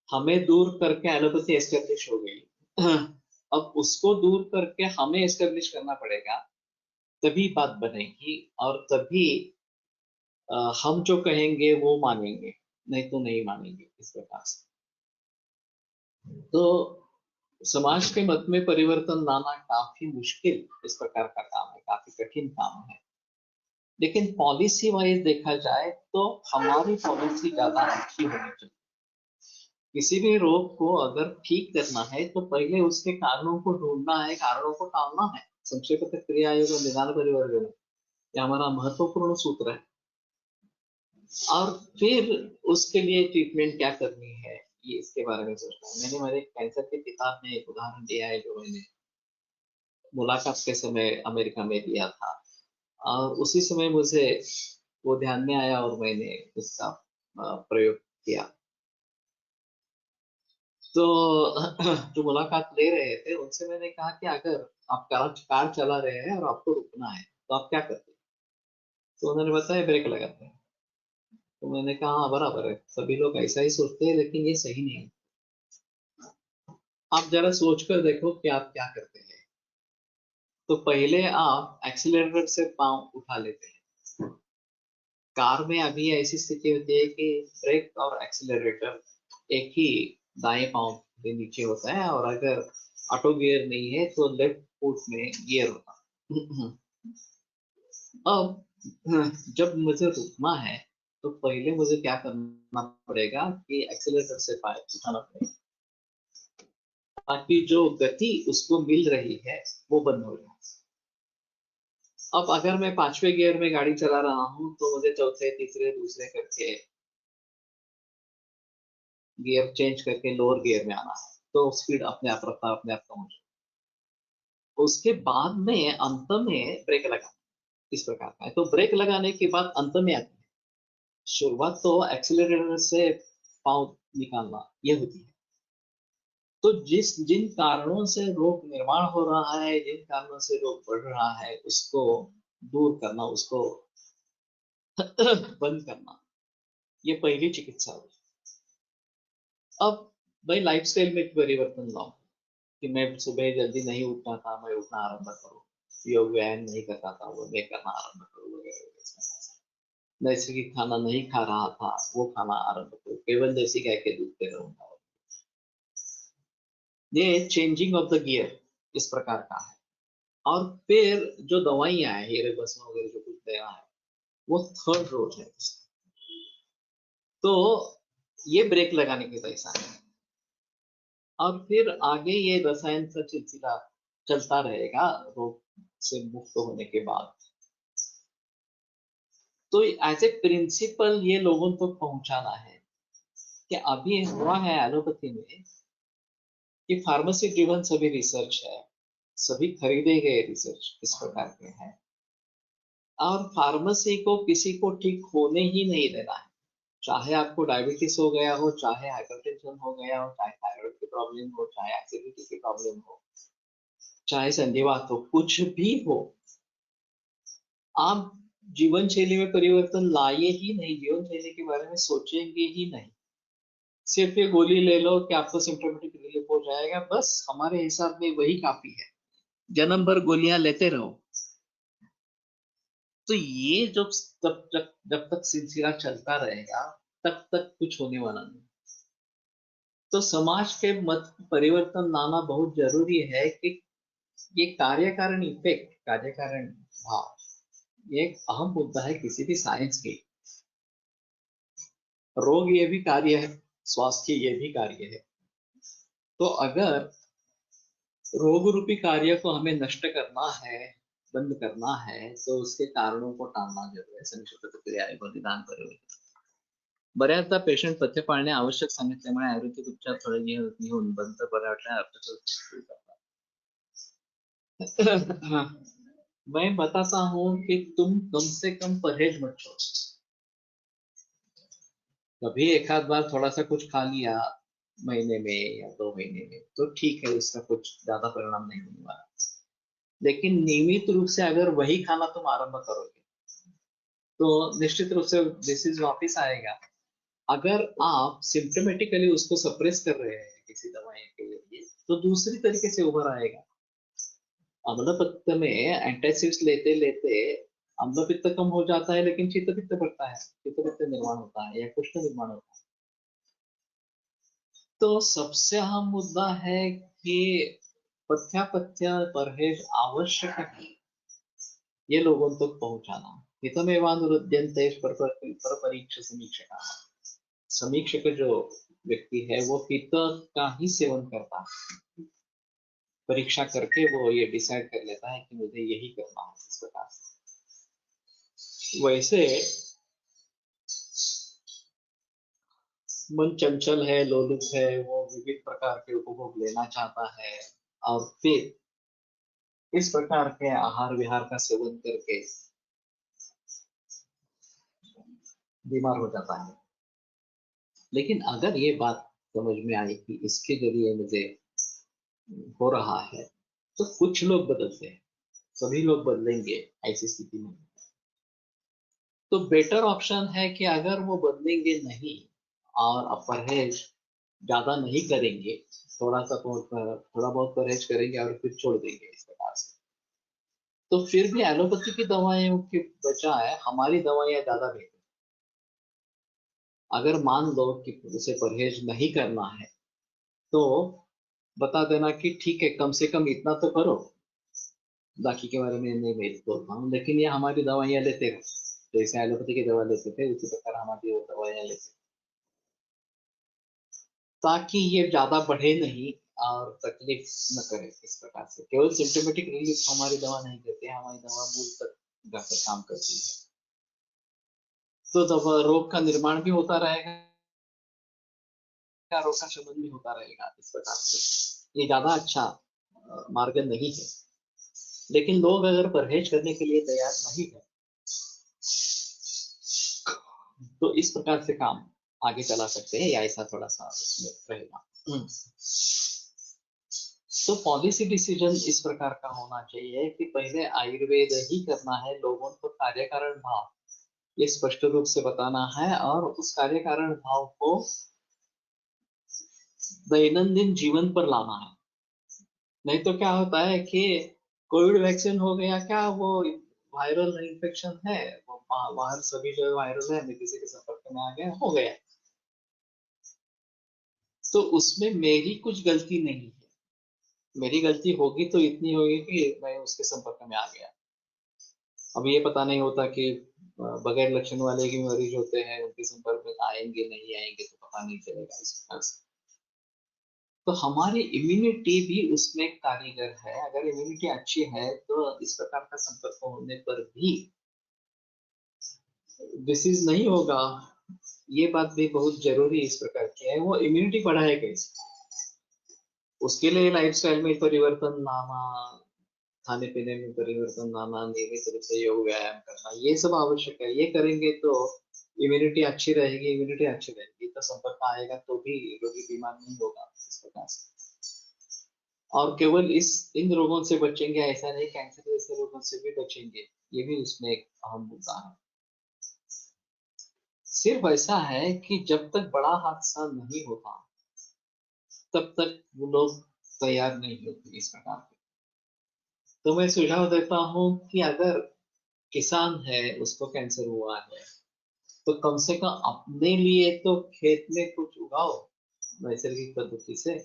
हमें दूर करके एलोपैथी एस्टेब्लिश हो गई। अब उसको दूर करके हमें एस्टेब्लिश करना पड़ेगा, तभी बात बनेगी, और तभी हम जो कहेंगे वो मानेंगे, नहीं तो नहीं मानेंगे इस प्रकार से। तो समाज के मत में परिवर्तन लाना काफी मुश्किल इस प्रकार का काम है, काफी कठिन काम है। लेकिन पॉलिसी वाइज देखा जाए तो हमारी पॉलिसी ज्यादा अच्छी होनी चाहिए। किसी भी रोग को अगर ठीक करना है, तो पहले उसके कारणों को ढूंढना है, कारणों को टालना है। संक्षेप क्रिया योग और निदान परिवर्तन, ये हमारा महत्वपूर्ण सूत्र है। और फिर उसके लिए ट्रीटमेंट क्या करनी है, ये इसके बारे में सोचना है। मैंने मेरे कैंसर की किताब में एक उदाहरण दिया है, जो मैंने मुलाकात के समय अमेरिका में दिया था, और उसी समय मुझे वो ध्यान में आया और मैंने उसका प्रयोग किया। तो जो मुलाकात ले रहे थे उनसे मैंने कहा कि अगर आप कार चला रहे हैं और आपको रुकना है, तो आप क्या करते हैं? तो उन्होंने बताया ब्रेक लगाते हैं। तो मैंने कहा हाँ, बराबर है, सभी लोग ऐसा ही सोचते हैं, लेकिन ये सही नहीं है। आप जरा सोच कर देखो कि आप क्या करते हैं। तो पहले आप एक्सीलरेटर से पाँव उठा लेते हैं। कार में अभी ऐसी स्थिति होती है कि ब्रेक और एक्सीलरेटर एक ही दाएं पाँव के नीचे होता है, और अगर ऑटो गियर नहीं है तो लेफ्ट फुट में गियर होता है। अब जब मुझे रुकना है, तो पहले मुझे क्या करना पड़ेगा कि एक्सीलरेटर से पाए उठाना पड़ेगा, ताकि जो गति उसको मिल रही है वो बंद हो जाए। अब अगर मैं 5वें गियर में गाड़ी चला रहा हूँ, तो मुझे चौथे, तीसरे, दूसरे करके गियर चेंज करके लोअर गियर में आना है, तो स्पीड अपने आप रफ्तार अपने आप कम हो जाए। उसके बाद में अंत में ब्रेक लगा। इस प्रकार का है। तो ब्रेक लगाने की बात अंत में आती है। शुरुआत तो एक्सीलरेटर से पाँव निकालना ये होती है। तो जिन कारणों से रोग निर्माण हो रहा है, जिन कारणों से रोग बढ़ रहा है, उसको दूर करना, उसको बंद करना, ये पहली चिकित्सा होगी। अब भाई लाइफस्टाइल में परिवर्तन लाओ कि मैं सुबह जल्दी नहीं उठता था, मैं उठना आरंभ करूँ, योग व्यायाम नहीं करता था, वो मैं करना आरंभ करूँ वगैरह वगैरह। नैसर्गिक खाना नहीं खा रहा था, वो खाना आरंभ करूँ, केवल देसी गाय के दूध पे रहूंगा। ये चेंजिंग ऑफ द गियर इस प्रकार का है। और फिर जो दवाइयां है, हीरे भस्म वगैरह जो कुछ देना है, वो थर्ड रोज है। तो ये ब्रेक लगाने के पैसा है। और फिर आगे ये रसायन का सिलसिला चलता रहेगा रोग से मुक्त होने के बाद। तो एज ए प्रिंसिपल ये लोगों तक पहुंचाना है कि अभी हुआ है एलोपैथी में कि फार्मेसी ड्रिवन सभी रिसर्च है, सभी खरीदे गए रिसर्च इस प्रकार के हैं। और फार्मेसी को किसी को ठीक होने ही नहीं देना है, चाहे आपको डायबिटीज हो गया हो, चाहे हाइपरटेंशन हो गया हो, चाहे थायराइड की प्रॉब्लम हो, चाहे एसिडिटी की प्रॉब्लम हो, चाहे संधिवात हो, कुछ भी हो, आप जीवन शैली में परिवर्तन लाए ही नहीं, जीवन शैली के बारे में सोचेंगे ही नहीं, सिर्फ ये गोली ले लो कि आपको सिम्टोमेटिक रिलीफ हो जाएगा, बस हमारे हिसाब में वही काफी है, जन्म भर गोलियां लेते रहो। तो ये जब तक सिलसिला चलता रहेगा तब तक कुछ होने वाला नहीं। तो समाज के मत परिवर्तन लाना बहुत जरूरी है कि ये कार्यकारण इफेक्ट, कार्यकारण भाव, ये एक अहम मुद्दा है किसी भी साइंस के। रोग ये भी कार्य है, स्वास्थ्य ये भी कार्य है। तो अगर रोग रूपी कार्य को हमें नष्ट करना है, बंद करना है, तो उसके कारणों को टाळणं जरूरी आहे. समिश्र प्रतिक्रिया आहे, बलिदान परिवर्तन. बऱ्याचदा पेशंट पथ्य पाळणे आवश्यक सांगितल्यामुळे आयुर्वेदिक उपचार थोडे घेऊन बंद बऱ्या वाटल्या अर्थात मैं बताता हूँ कि तुम कम से कम परहेज मत छोड़ो। कभी एक आध बार थोड़ा सा कुछ खा लिया महीने में या 2 महीने में तो ठीक है, उसका कुछ ज्यादा परिणाम नहीं होने वाला। लेकिन नियमित रूप से अगर वही खाना तुम आरंभ करोगे तो निश्चित रूप से डिसीज वापिस आएगा। अगर आप सिम्टोमेटिकली उसको सप्रेस कर रहे हैं किसी दवाई के लिए, तो दूसरी तरीके से उभर आएगा। अम्ल पित्त में एंटासिड्स लेते लेते अम्ल पित्त कम हो जाता है, लेकिन चित्त पित्त बढ़ता है, चित्त पित्त निर्माण होता है या कुष्ठ निर्माण होता है। तो सबसे अहम मुद्दा है कि पथ्यापथ्य परहेज आवश्यक है, ये लोगों तक पहुंचाना। हितमेवानुरुध्यन्ते पर परीक्ष समीक्षका, समीक्षक जो व्यक्ति है वो हित का ही सेवन करता है, परीक्षा करके वो ये डिसाइड कर लेता है कि मुझे यही करना है इस प्रकार से। वैसे मन चंचल है, लोलुप है, वो विविध प्रकार के उपभोग लेना चाहता है और फिर इस प्रकार के आहार विहार का सेवन करके बीमार हो जाता है। लेकिन अगर ये बात समझ में आई कि इसके जरिए मुझे हो रहा है, तो कुछ लोग बदलते हैं, सभी लोग बदलेंगे ऐसी स्थिति में। तो बेटर ऑप्शन है कि अगर वो बदलेंगे नहीं और अब परहेज ज्यादा नहीं करेंगे, थोड़ा बहुत परहेज करेंगे और फिर छोड़ देंगे इस प्रकार से, तो फिर भी एलोपैथी की दवाइयों के बजाय हमारी दवाइयां ज्यादा बेहतर। अगर मान लो कि उसे परहेज नहीं करना है तो बता देना कि ठीक है, कम से कम इतना तो करो, बाकी के बारे में नहीं मैं बोलता हूँ, लेकिन ये हमारी दवाइयां लेते रहो, जैसे एलोपैथी की दवा लेते थे उसी प्रकार हमारी वो दवाइयां लेते, ताकि ये ज्यादा बढ़े नहीं और तकलीफ न करे। इस प्रकार से केवल सिम्टोमेटिक रिलीफ हमारी दवा नहीं करती है, हमारी दवा मूल तक जाकर काम करती है। तो दवा रोग का निर्माण भी होता रहेगा, रोग का शमन भी होता रहेगा। इस प्रकार से ये ज्यादा अच्छा मार्ग नहीं है। लेकिन लोग अगर परहेज करने के लिए तैयार नहीं है तो इस प्रकार से काम आगे चला सकते हैं, या ऐसा थोड़ा सा उसमें रहेगा। तो पॉलिसी डिसीजन इस प्रकार का होना चाहिए कि पहले आयुर्वेद ही करना है, लोगों को कार्य कारण भाव ये स्पष्ट रूप से बताना है, और उस कार्य कारण भाव को दैनंदिन जीवन पर लाना है। नहीं तो क्या होता है कि कोविड वैक्सीन हो गया, क्या वो वायरल इन्फेक्शन है, वो बाहर सभी जो वायरल है, किसी के संपर्क में आ गया, हो गया, तो उसमें मेरी कुछ गलती नहीं है। मेरी गलती होगी तो इतनी होगी कि मैं उसके संपर्क में आ गया। अब ये पता नहीं होता कि बगैर लक्षण वाले भी मरीज होते हैं, उनके संपर्क में आएंगे नहीं आएंगे तो पता नहीं चलेगा इस प्रकार से। तो हमारी इम्यूनिटी भी उसमें कारीगर है। अगर इम्यूनिटी अच्छी है तो इस प्रकार का संपर्क होने पर भी डिसीज नहीं होगा। ये बात भी बहुत जरूरी इस प्रकार की है। वो इम्यूनिटी बढ़ाए कैसे, उसके लिए लाइफस्टाइल में परिवर्तन लाना, खाने पीने में परिवर्तन लाना, नियमित रूप से योग व्यायाम करना, ये सब आवश्यक है। ये करेंगे तो इम्यूनिटी अच्छी रहेगी। इम्यूनिटी अच्छी रहेगी तो संपर्क आएगा तो भी रोगी बीमार नहीं होगा इस प्रकार से। और केवल इन रोगों से बचेंगे ऐसा नहीं, कैंसर जैसे रोगों से भी बचेंगे, ये भी उसमें एक अहम मुद्दा है। सिर्फ ऐसा है कि जब तक बड़ा हादसा नहीं होता तब तक वो लोग तैयार नहीं होते इस प्रकार के। तो मैं सुझाव देता हूँ कि अगर किसान है, उसको कैंसर हुआ है, तो कम से कम अपने लिए तो खेत में कुछ उगाओ नैसर्गिक पद्धति से,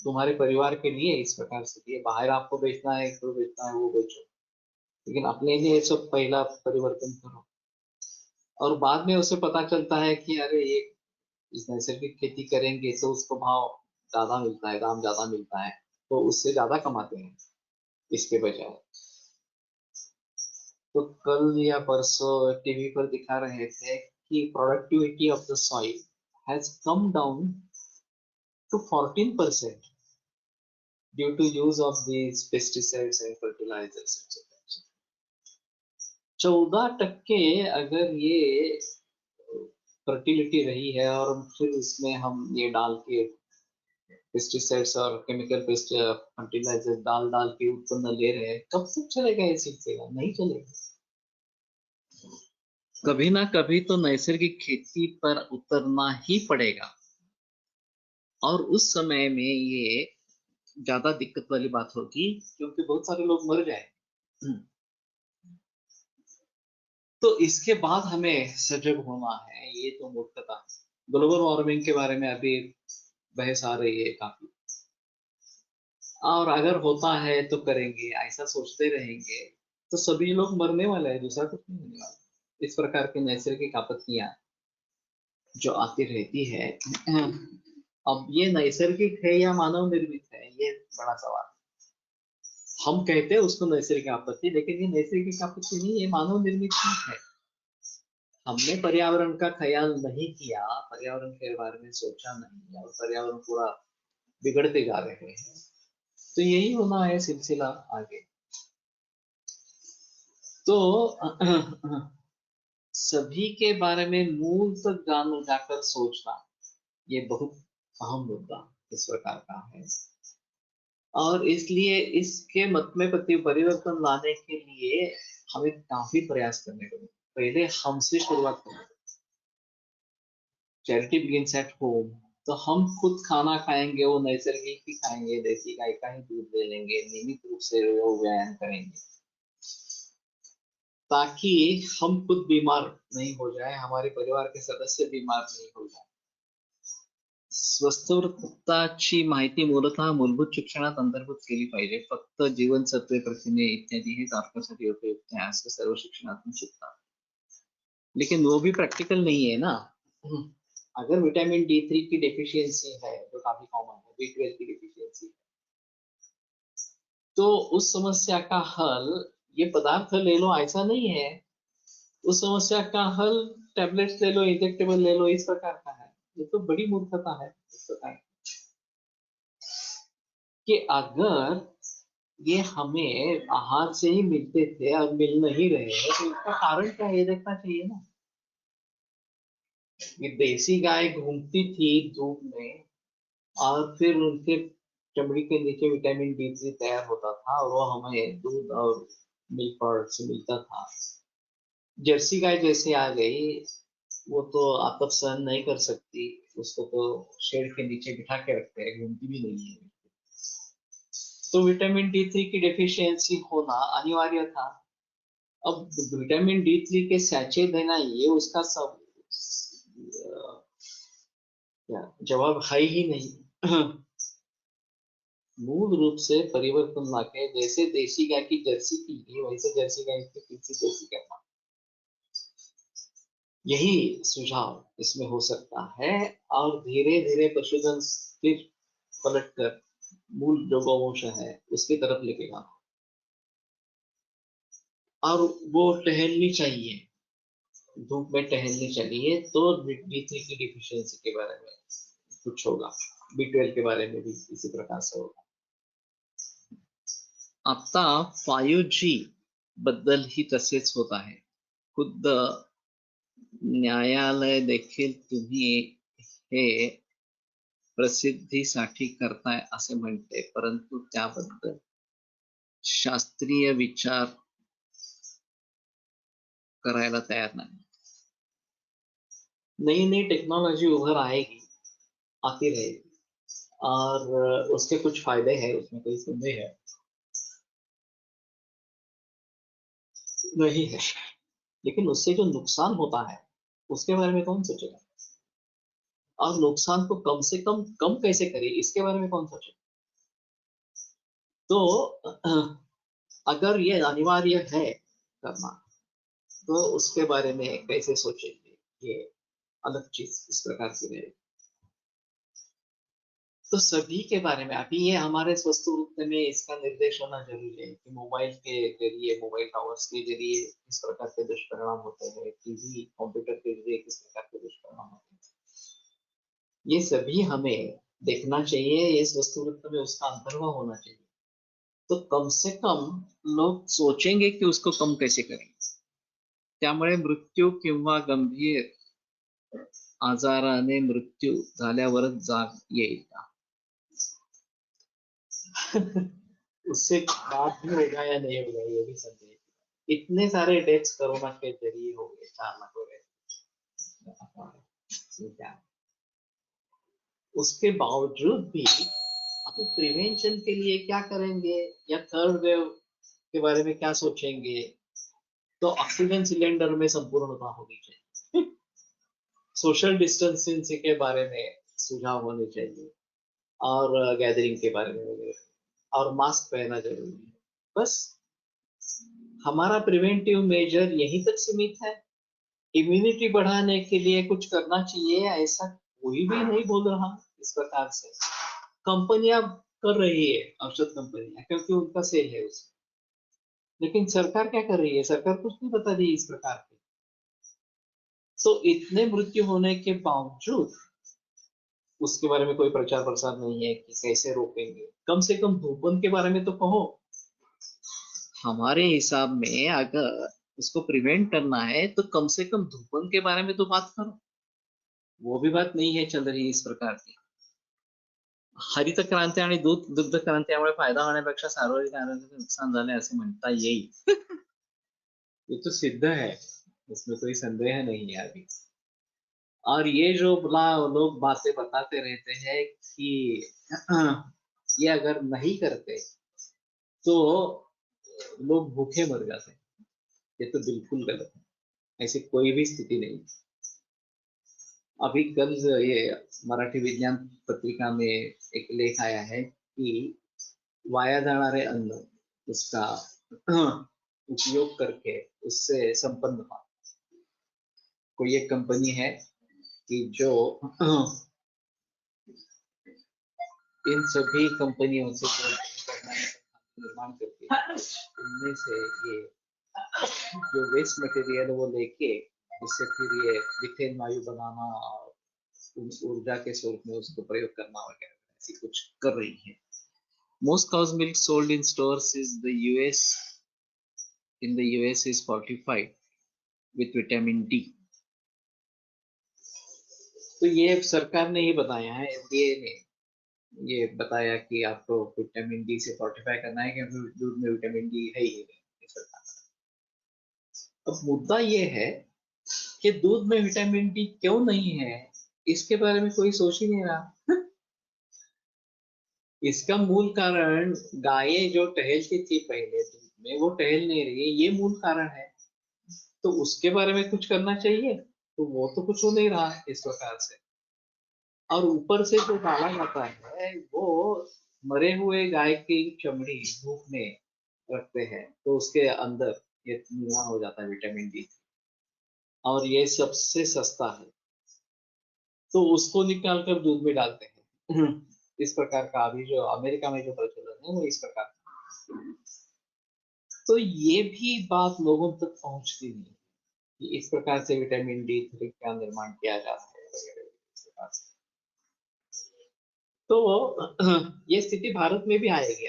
तुम्हारे परिवार के लिए इस प्रकार से। ये बाहर आपको बेचना है, तो बेचना है वो बेचो, लेकिन अपने लिए सब पहला परिवर्तन करो। और बाद में उसे पता चलता है कि अरे ये इस नैसर्गिक खेती करेंगे तो उसको भाव ज्यादा मिलता है, दाम ज्यादा मिलता है, तो उससे ज्यादा कमाते हैं इसके बजाय। तो कल या परसों टीवी पर दिखा रहे थे कि productivity of the soil has come down to 14% due to use of these pesticides and fertilisers. 14% अगर ये फर्टिलिटी रही है, और फिर उसमें हम ये डाल के पेस्टिसाइड्स और केमिकल पेस्ट फर्टिलाइजर डाल डाल के उत्पन्न ले रहे हैं, कब तक चलेगा ये सिलसिला? नहीं चलेगा। कभी ना कभी तो नैसर्गिक खेती पर उतरना ही पड़ेगा, और उस समय में ये ज्यादा दिक्कत वाली बात होगी, क्योंकि बहुत सारे लोग मर जाए। तो इसके बाद हमें सजग होना है, ये तो मूर्खता है। ग्लोबल वार्मिंग के बारे में अभी बहस आ रही है काफी, और अगर होता है तो करेंगे, ऐसा सोचते रहेंगे तो सभी लोग मरने वाले हैं, दूसरा कुछ नहीं होने वाला। इस प्रकार की नैसर्गिक आपत्तियां जो आती रहती है, अब ये नैसर्गिक है या मानव निर्मित है, ये बड़ा सवाल। हम कहते हैं उसको नैसर्गिक आपत्ति, लेकिन ये नैसर्गिक आपत्ति नहीं, ये मानव निर्मित ही है। हमने पर्यावरण का ख्याल नहीं किया, पर्यावरण के बारे में सोचा नहीं, और पर्यावरण पूरा बिगड़ते जा रहे हैं। तो यही होना है सिलसिला आगे। तो सभी के बारे में मूल तक जाकर सोचना, ये बहुत अहम मुद्दा इस प्रकार का है। और इसलिए इसके मत में परिवर्तन लाने के लिए हमें काफी प्रयास करने को, पहले हमसे शुरुआत करनी। Charity begins at home. तो हम खुद खाना खाएंगे, वो नैसर्गिक ही खाएंगे, देसी गाय का ही दूध ले लेंगे, नियमित रूप से योग व्यायाम करेंगे, ताकि हम खुद बीमार नहीं हो जाए, हमारे परिवार के सदस्य बीमार नहीं हो जाए। स्वस्थताची माहिती मूलतः मूलभूत शिक्षणात अंतर्भूत केली पाहिजे। फक्त जीवनसत्वे प्रथिने इत्यादी हेच आपल्यासाठी उपयुक्त आहे असं सर्व शिक्षणातून शिकतात, लेकिन वो भी प्रैक्टिकल नहीं है ना। अगर विटामिन D3 की डेफिशिएंसी है, जो काफी कॉमन है, B12 की डेफिशिएंसी, तो उस समस्या का हल ये पदार्थ ले लो ऐसा नहीं है। उस समस्या का हल टैबलेट्स ले लो, इंजेक्टेबल ले लो, इस प्रकार का है। ये तो बड़ी मूर्खता है इस प्रकार कि अगर ये हमें आहार से ही मिलते थे, अब मिल नहीं रहे हैं, तो इसका कारण क्या है ये देखना चाहिए ना। ये देसी गाय घूमती थी धूप में, और फिर उनके चमड़ी के नीचे विटामिन D3 तैयार होता था, और वो हमें दूध और मिल्क प्रोडक्ट से मिलता था। जर्सी गाय जैसे आ गई, वो तो आतप सहन नहीं कर सकती, उसको तो शेड के नीचे बिठा के रखते हैं, घूमती भी नहीं है। तो विटामिन D3 की डेफिशिएंसी होना अनिवार्य था। अब विटामिन D3 के सैचे देना, ये उसका सब क्या जवाब है ही नहीं। मूल रूप से परिवर्तन लाके, जैसे देसी गाय की जर्सी पी ली, वैसे जर्सी गाय की पीछे जर्सी करना, यही सुझाव इसमें हो सकता है। और धीरे धीरे पशुधन फिर पलट कर मूल जो गौवंश है उसकी तरफ लेके जाना, और वो टहलनी चाहिए, धूप में टहलनी चाहिए, तो B3 की डिफिशियंसी के बारे में कुछ होगा, B12 के बारे में भी इसी प्रकार से होगा। आता 5G बद्दल ही तसेच होत आहे। खुद्द न्यायालय देखील तुम्ही हे प्रसिद्धीसाठी करताय असे म्हणते, परंतु त्याबद्दल शास्त्रीय विचार करायला तयार नाही। नई नई टेक्नोलॉजी उभर आएगी, आती रहेगी, और उसके कुछ फायदे हैं, उसमें कोई संदेह है नहीं है, लेकिन उससे जो नुकसान होता है उसके बारे में कौन सोचेगा, और नुकसान को कम से कम कैसे करे, इसके बारे में कौन सोचेगा। तो अगर ये अनिवार्य है करना, तो उसके बारे में कैसे सोचेंगे, ये अलग चीज इस प्रकार से रहेगी। तो सभी के बारे में अभी ये हमारे स्वस्थ वृत्त में इसका निर्देश होना जरूरी है कि मोबाइल के जरिए, मोबाइल टावर्स के जरिए किस प्रकार के दुष्परिणाम होते हैं, टीवी कंप्यूटर के जरिए किस प्रकार के दुष्परिणाम होते हैं, ये सभी हमें देखना चाहिए, ये स्वस्थ वृत्त में उसका अंतर्भाव होना चाहिए। तो कम से कम लोग सोचेंगे कि उसको कम कैसे करेंगे, त्यामुळे मृत्यू किंवा गंभीर आजाराने मृत्यू झाल्यावरच जाग येईल का? उससे बात भी होगा या नहीं होगा, ये भी संदेह। इतने सारे डेथ्स कोरोना के जरिए हो गए, 4 लाख हो गए, क्या उसके बावजूद भी अभी प्रिवेंशन के लिए क्या करेंगे, या थर्ड वेव के बारे में क्या सोचेंगे। तो ऑक्सीजन सिलेंडर में संपूर्णता होनी चाहिए, सोशल डिस्टेंसिंग के बारे में सुझाव होने चाहिए, और गैदरिंग के बारे में वगैरह, और मास्क पहनना जरूरी है। बस हमारा प्रिवेंटिव मेजर यहीं तक सीमित है। इम्यूनिटी बढ़ाने के लिए कुछ करना चाहिए, ऐसा कोई भी नहीं बोल रहा इस प्रकार से। कंपनियां कर रही है, औषध कंपनियां, क्योंकि उनका सेल है उसमें, लेकिन सरकार क्या कर रही है, सरकार कुछ नहीं बता रही इस प्रकार की। तो इतने मृत्यु होने के बावजूद उसके बारे में कोई प्रचार प्रसार नहीं है कि कैसे रोकेंगे। कम से कम धूपन के बारे में तो कहो। हमारे हिसाब में अगर उसको प्रिवेंट करना है तो कम से कम धूपन के बारे में तो बात करो, वो भी बात नहीं है चल रही इस प्रकार की। हरित क्रांती आणि दुग्ध क्रांती फायदा होण्यापेक्षा सार्वजनिक आरोग्याचे नुकसान झाले असे म्हणता येईल। ये तो सिद्ध है, इसमें कोई संदेह नहीं है अभी। और ये जो लोग बातें बताते रहते हैं कि ये अगर नहीं करते तो लोग भूखे मर जाते हैं, ये तो बिल्कुल गलत है, ऐसी कोई भी स्थिति नहीं। अभी कल ये मराठी विज्ञान पत्रिका में एक लेख आया है कि वाया जाणारे अन्न, उसका उपयोग करके उससे संपन्न हुआ। कोई एक कंपनी है कि जो इन सभी कंपनियों से निर्माण करती है, उनमें से ये जो वेस्ट मटेरियल वो लेके उससे फिर ये मिथेन वायु बनाना और ऊर्जा के स्वरूप में उसको प्रयोग करना वगैरह ऐसी कुछ कर रही है। Most cow's milk sold in stores in the US is fortified with vitamin D. तो ये सरकार ने ही बताया है, एफडीए ने ये बताया कि आपको विटामिन डी से फोर्टिफाई करना है, क्योंकि दूध में विटामिन डी है ही नहीं, ये सरकार। अब मुद्दा ये है कि दूध में विटामिन डी क्यों नहीं है, इसके बारे में कोई सोच ही नहीं रहा। इसका मूल कारण गायें जो टहलती थी पहले दूध में, वो टहल नहीं रही है, ये मूल कारण है। तो उसके बारे में कुछ करना चाहिए, तो वो तो कुछ हो नहीं रहा इस प्रकार से। और ऊपर से जो डाला जाता है वो मरे हुए गाय की चमड़ी धूप में रखते हैं, तो उसके अंदर ये निर्माण हो जाता है विटामिन डी, और ये सबसे सस्ता है, तो उसको निकाल कर दूध में डालते हैं। इस प्रकार का अभी जो अमेरिका में जो प्रचलन है वो इस प्रकार का। तो ये भी बात लोगों तक पहुंचती नहीं कि इस प्रकार से विटामिन डी थ्री का निर्माण किया जाता है वगैरह इस प्रकार से। तो ये स्थिति भारत में भी आएगी,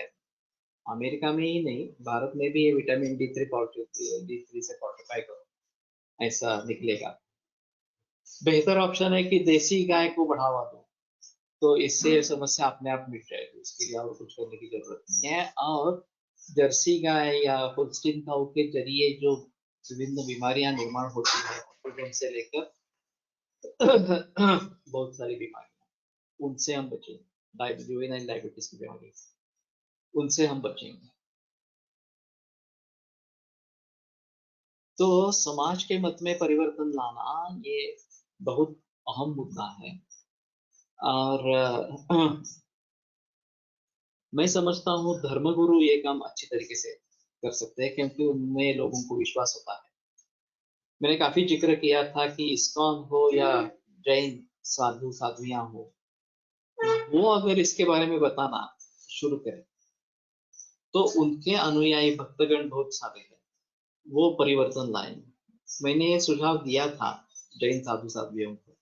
अमेरिका में ही नहीं, भारत में भी ये विटामिन डी थ्री से फोर्टिफाई करो, ऐसा निकलेगा। बेहतर ऑप्शन है कि देसी गाय को बढ़ावा दो, तो इससे समस्या अपने आप मिट जाएगी, उसके लिए और कुछ करने की जरूरत नहीं है। और जर्सी गाय या होल्स्टीन काऊ के जरिए जो विभिन्न बीमारियां निर्माण होती है, ऑटिज्म से लेकर बहुत सारी बीमारियां, उनसे हम बचेंगे, जुवेनाइल डायबिटीज की बीमारी, उनसे हम बचेंगे। तो समाज के मत में परिवर्तन लाना ये बहुत अहम मुद्दा है। और मैं समझता हूँ धर्मगुरु ये काम अच्छी तरीके से कर सकते हैं, क्योंकि उनमें लोगों को विश्वास होता है। मैंने काफी जिक्र किया था कि इस्कॉन हो या जैन साधु साध्वियां हो, वो अगर इसके बारे में बताना शुरू करें तो उनके अनुयायी भक्तगण बहुत सारे हैं, वो परिवर्तन लाएंगे। मैंने ये सुझाव दिया था जैन साधु साध्वियों को,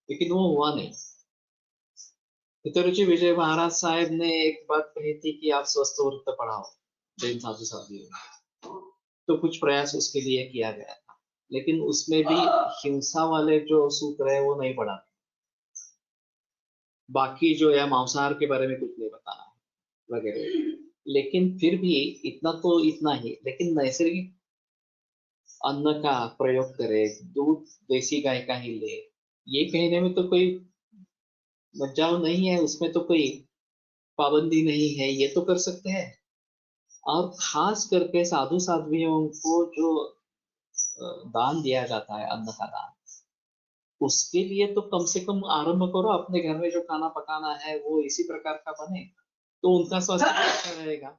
लेकिन वो हुआ नहीं। पितरुचि विजय महाराज साहब ने एक बात कही थी कि आप स्वस्थ वृत्त पढ़ाओ जैन साधु साध्वियों में, तो कुछ प्रयास उसके लिए किया गया था, लेकिन उसमें भी हिंसा वाले जो सूत्र है वो नहीं पढ़ाते, बाकी जो है मांसाहार के बारे में कुछ नहीं बताना है वगैरह। लेकिन फिर भी इतना तो इतना ही, लेकिन नैसर्गिक अन्न का प्रयोग करे, दूध देसी गाय का ही ले, ये कहने में तो कोई मज्जाव नहीं है, उसमें तो कोई पाबंदी नहीं है, ये तो कर सकते हैं। और खास करके साधु साध्वियों को जो दान दिया जाता है, अन्न का दान, उसके लिए तो कम से कम आरंभ करो, अपने घर में जो खाना पकाना है वो इसी प्रकार का बने, तो उनका स्वास्थ्य अच्छा रहेगा।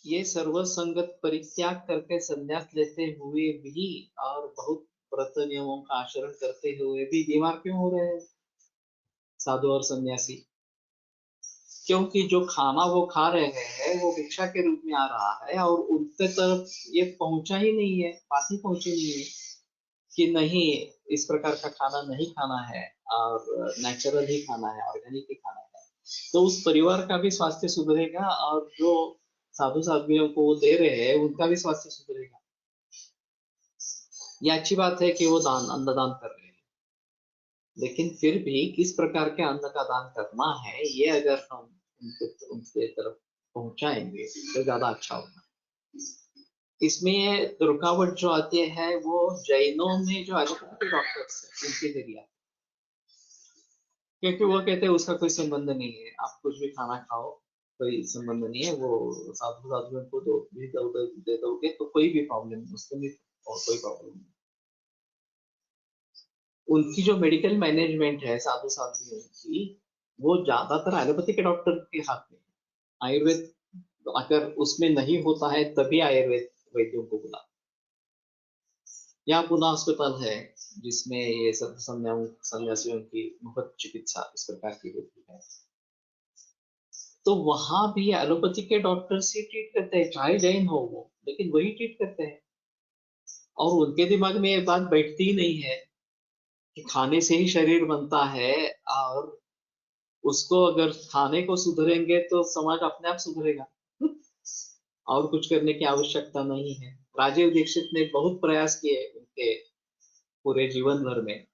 ये सर्व संगत परित्याग करके संन्यास लेते हुए भी और बहुत व्रत नियमों का आचरण करते हुए भी बीमार क्यों हो रहे हैं साधु और सन्यासी? क्योंकि जो खाना वो खा रहे हैं वो भिक्षा के रूप में आ रहा है, और उनके तरफ ये पहुंचा ही नहीं है, बात ही पहुंची नहीं है कि नहीं, इस प्रकार का खाना नहीं खाना है, और नेचुरल ही खाना है, ऑर्गेनिक ही खाना है। तो उस परिवार का भी स्वास्थ्य सुधरेगा, और जो साधु साध्वियों को वो दे रहे हैं उनका भी स्वास्थ्य सुधरेगा। ये अच्छी बात है कि वो अन्नदान कर रहे हैं, लेकिन फिर भी किस प्रकार के अन्न का दान करना है, ये अगर हम उनके तरफ पहुंचाएंगे तो ज्यादा अच्छा होगा। इसमें रुकावट जो आती है वो जैनों में जो एलोपैथी डॉक्टर्स है उनके जरिए, क्योंकि वो कहते हैं उसका कोई संबंध नहीं है, आप कुछ भी खाना खाओ, कोई संबंध नहीं है, वो साधु साधुओं को दे दोगे तो कोई भी प्रॉब्लम नहीं, उसको भी और कोई प्रॉब्लम नहीं। उनकी जो मेडिकल मैनेजमेंट है साधु साधुओं की, वो ज्यादातर एलोपैथी के डॉक्टर के हाथ में है। आयुर्वेद अगर उसमें नहीं होता है तभी आयुर्वेद वैद्यों को बुला। यहाँ पुणे अस्पताल है जिसमें ये सब सन्यासियों की मुफ्त चिकित्सा इस प्रकार की होती है, तो वहां भी एलोपैथी के डॉक्टर से ट्रीट करते हैं, चाहे जैन हो वो, लेकिन वही ट्रीट करते हैं। और उनके दिमाग में ये बात बैठती ही नहीं है कि खाने से ही शरीर बनता है, और उसको अगर खाने को सुधरेंगे तो समाज अपने आप सुधरेगा। और कुछ करने की आवश्यकता नहीं है। राजीव दीक्षित ने बहुत प्रयास किए उनके पूरे जीवन भर में,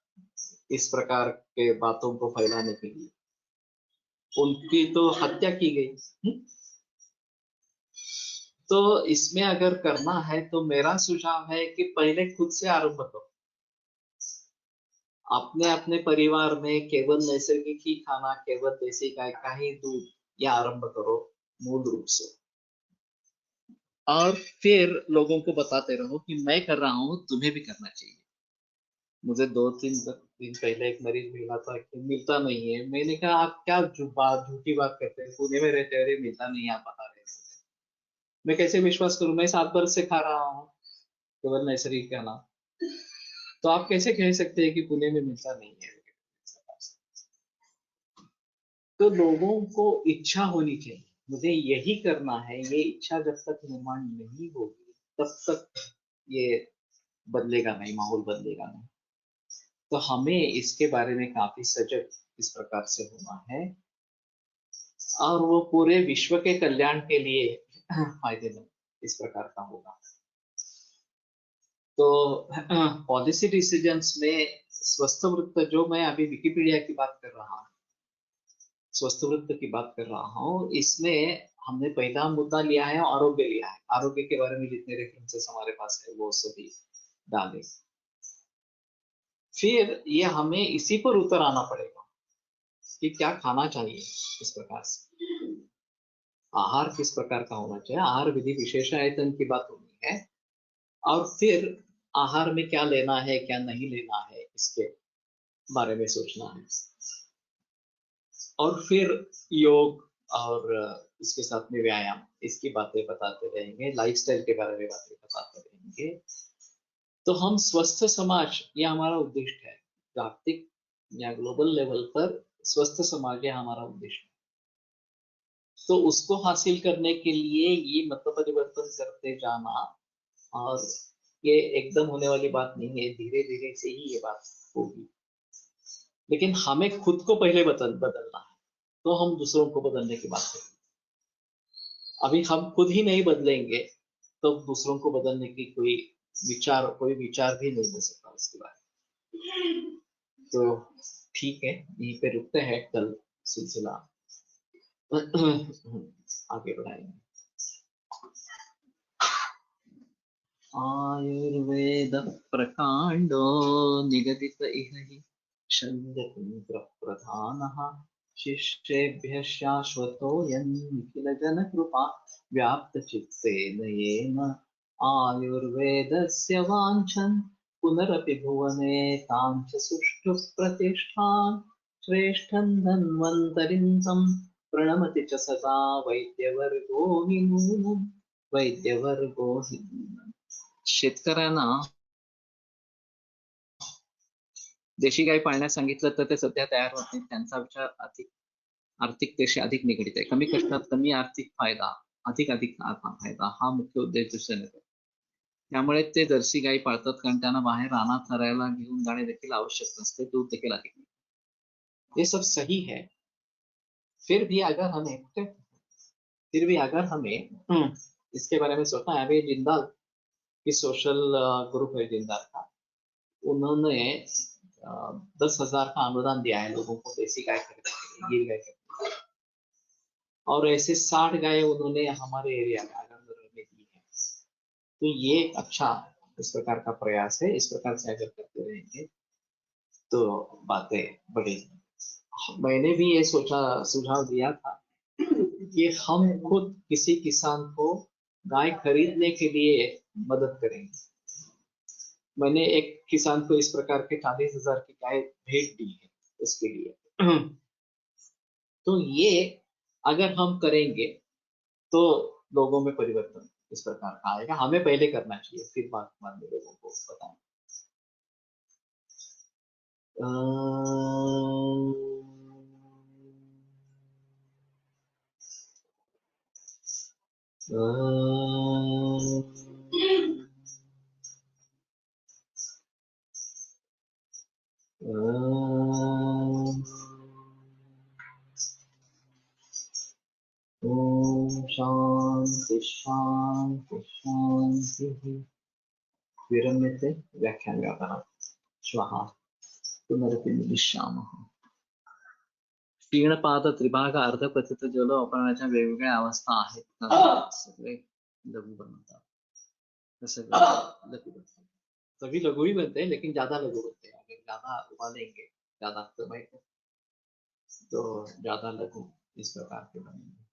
इस प्रकार के बातों को फैलाने के लिए। उनकी तो हत्या की गई। तो इसमें अगर करना है तो मेरा सुझाव है कि पहले खुद से आरंभ करो। अपने अपने परिवार में केवल नैसर्गिक ही खाना, केवल देसी गाय का ही दूध, या आरंभ करो मूल रूप से। और फिर लोगों को बताते रहो कि मैं कर रहा हूँ, तुम्हें भी करना चाहिए। मुझे 2-3 दिन पहले एक मरीज मिला था कि मिलता नहीं है। मैंने कहा आप क्या झूठी बात करते हैं, पुणे में रहते हैं, मिलता नहीं है, आप बता रहे हैं। मैं कैसे विश्वास करूं? मैं 7 वर्ष से खा रहा हूँ केवल नैसर्गिक खाना। तो आप कैसे कह सकते हैं कि पुणे में मिलता नहीं है? तो लोगों को इच्छा होनी चाहिए, मुझे यही करना है। ये इच्छा जब तक निर्माण नहीं होगी तब तक ये बदलेगा नहीं, माहौल बदलेगा नहीं। तो हमें इसके बारे में काफी सजग इस प्रकार से होना है, और वो पूरे विश्व के कल्याण के लिए फायदेमंद इस प्रकार का होगा। तो पॉलिसी डिसीजंस में स्वस्थ वृत्त, जो मैं अभी विकिपीडिया की बात कर रहा हूँ, स्वस्थ वृत्त की बात कर रहा हूँ, इसमें हमने पहला मुद्दा लिया है, आरोग्य लिया है। आरोग्य के बारे में जितने रेफरेंसेस हमारे पास है वो सभी डाले। फिर ये हमें इसी पर उतर आना पड़ेगा कि क्या खाना चाहिए इस प्रकार से, आहार किस प्रकार का होना चाहिए, आहार विधि विशेषायतन की बात होनी है, और फिर आहार में क्या लेना है क्या नहीं लेना है इसके बारे में सोचना है। और फिर योग और इसके साथ में व्यायाम, इसकी बातें बताते रहेंगे, लाइफस्टाइल के बारे में बातें बताते रहेंगे। तो हम स्वस्थ समाज, ये हमारा उद्देश्य है। जागतिक या ग्लोबल लेवल पर स्वस्थ समाज ये हमारा उद्देश्य है। तो उसको हासिल करने के लिए ये मत परिवर्तन करते जाना, और ये एकदम होने वाली बात नहीं है, धीरे धीरे से ही ये बात होगी। लेकिन हमें खुद को पहले बदलना है, तो हम दूसरों को बदलने की बात करेंगे। अभी हम खुद ही नहीं बदलेंगे तो दूसरों को बदलने की कोई विचार भी नहीं हो सकता उसके बारे में। तो ठीक है, यहीं पे रुकते हैं, कल सिलसिला आगे बढ़ाएंगे। आयुर्वेद प्रकांडो निगदित इह हि शल्यतंत्र प्रधानः शिष्येभ्यः शाश्वतोऽयं निखिल जनकृपा व्याप्त चित्तेन येन आयुर्वेदस्य वाञ्छन् पुनरपि भुवने तां च सुष्ठु प्रतिष्ठां श्रेष्ठं धन्वन्तरिं तं प्रणमति च सदा वैद्यवर्गो हि नूनम् वैद्यवर्गो हि नूनम्। शेतकऱ्यांना देशी गाय पाळण्यास सांगितलं तर ते सध्या तयार होत नाही। त्यांचा विचार आर्थिकतेशी अधिक निगडित आहे। कमी कष्टात कमी आर्थिक फायदा, अधिक फायदा हा मुख्य उद्देश दिसून येतो। त्यामुळे ते जर्सी गाय पाळतात, कारण त्यांना बाहेर रानात चरायला घेऊन जाणे देखील आवश्यक नसते, दूध देखील अधिक मिळते। ये सब सही है। फिर भी अगर हमें इसके बारे में सोचना है। अभी जिंदाल की सोशल ग्रुप है जिंदाल का, उन्होंने 10,000 का अनुदान दिया है लोगों को देसी गाय खरीदने के लिए, गिर गाय खरीदने के लिए। और ऐसे 60 गाय उन्होंने हमारे एरिया में आगरनगर में दी है। तो ये एक अच्छा इस प्रकार का प्रयास है। इस प्रकार से अगर करते रहेंगे तो बातें बढ़ेगी। मैंने भी ये सुझाव दिया था कि हम खुद किसी किसान को गाय खरीदने के लिए मदद करेंगे। मैंने एक किसान को इस प्रकार के 40,000 की गाय भेंट दी है उसके लिए। तो ये अगर हम करेंगे तो लोगों में परिवर्तन इस प्रकार का आएगा। हमें पहले करना चाहिए, फिर बाद में लोगों को बताएं। ओम शांति शांति शांति। विरम्यते व्याख्यान व्याकरण स्वाहा। पुनरपि मिलिष्यामः. क्षीणपाद त्रिभाग अर्धपतित जल अपरणाच्या वेगवेगळ्या अवस्था आहेत. सगळे लघु बनतात. लघु बनते, सभी लघु ही बनते हैं लेकिन ज्यादा लघु बनते हैं. अगर ज्यादा उबालेंगे, ज्यादा समय को, तो ज्यादा लघु इस प्रकार के बनेंगे.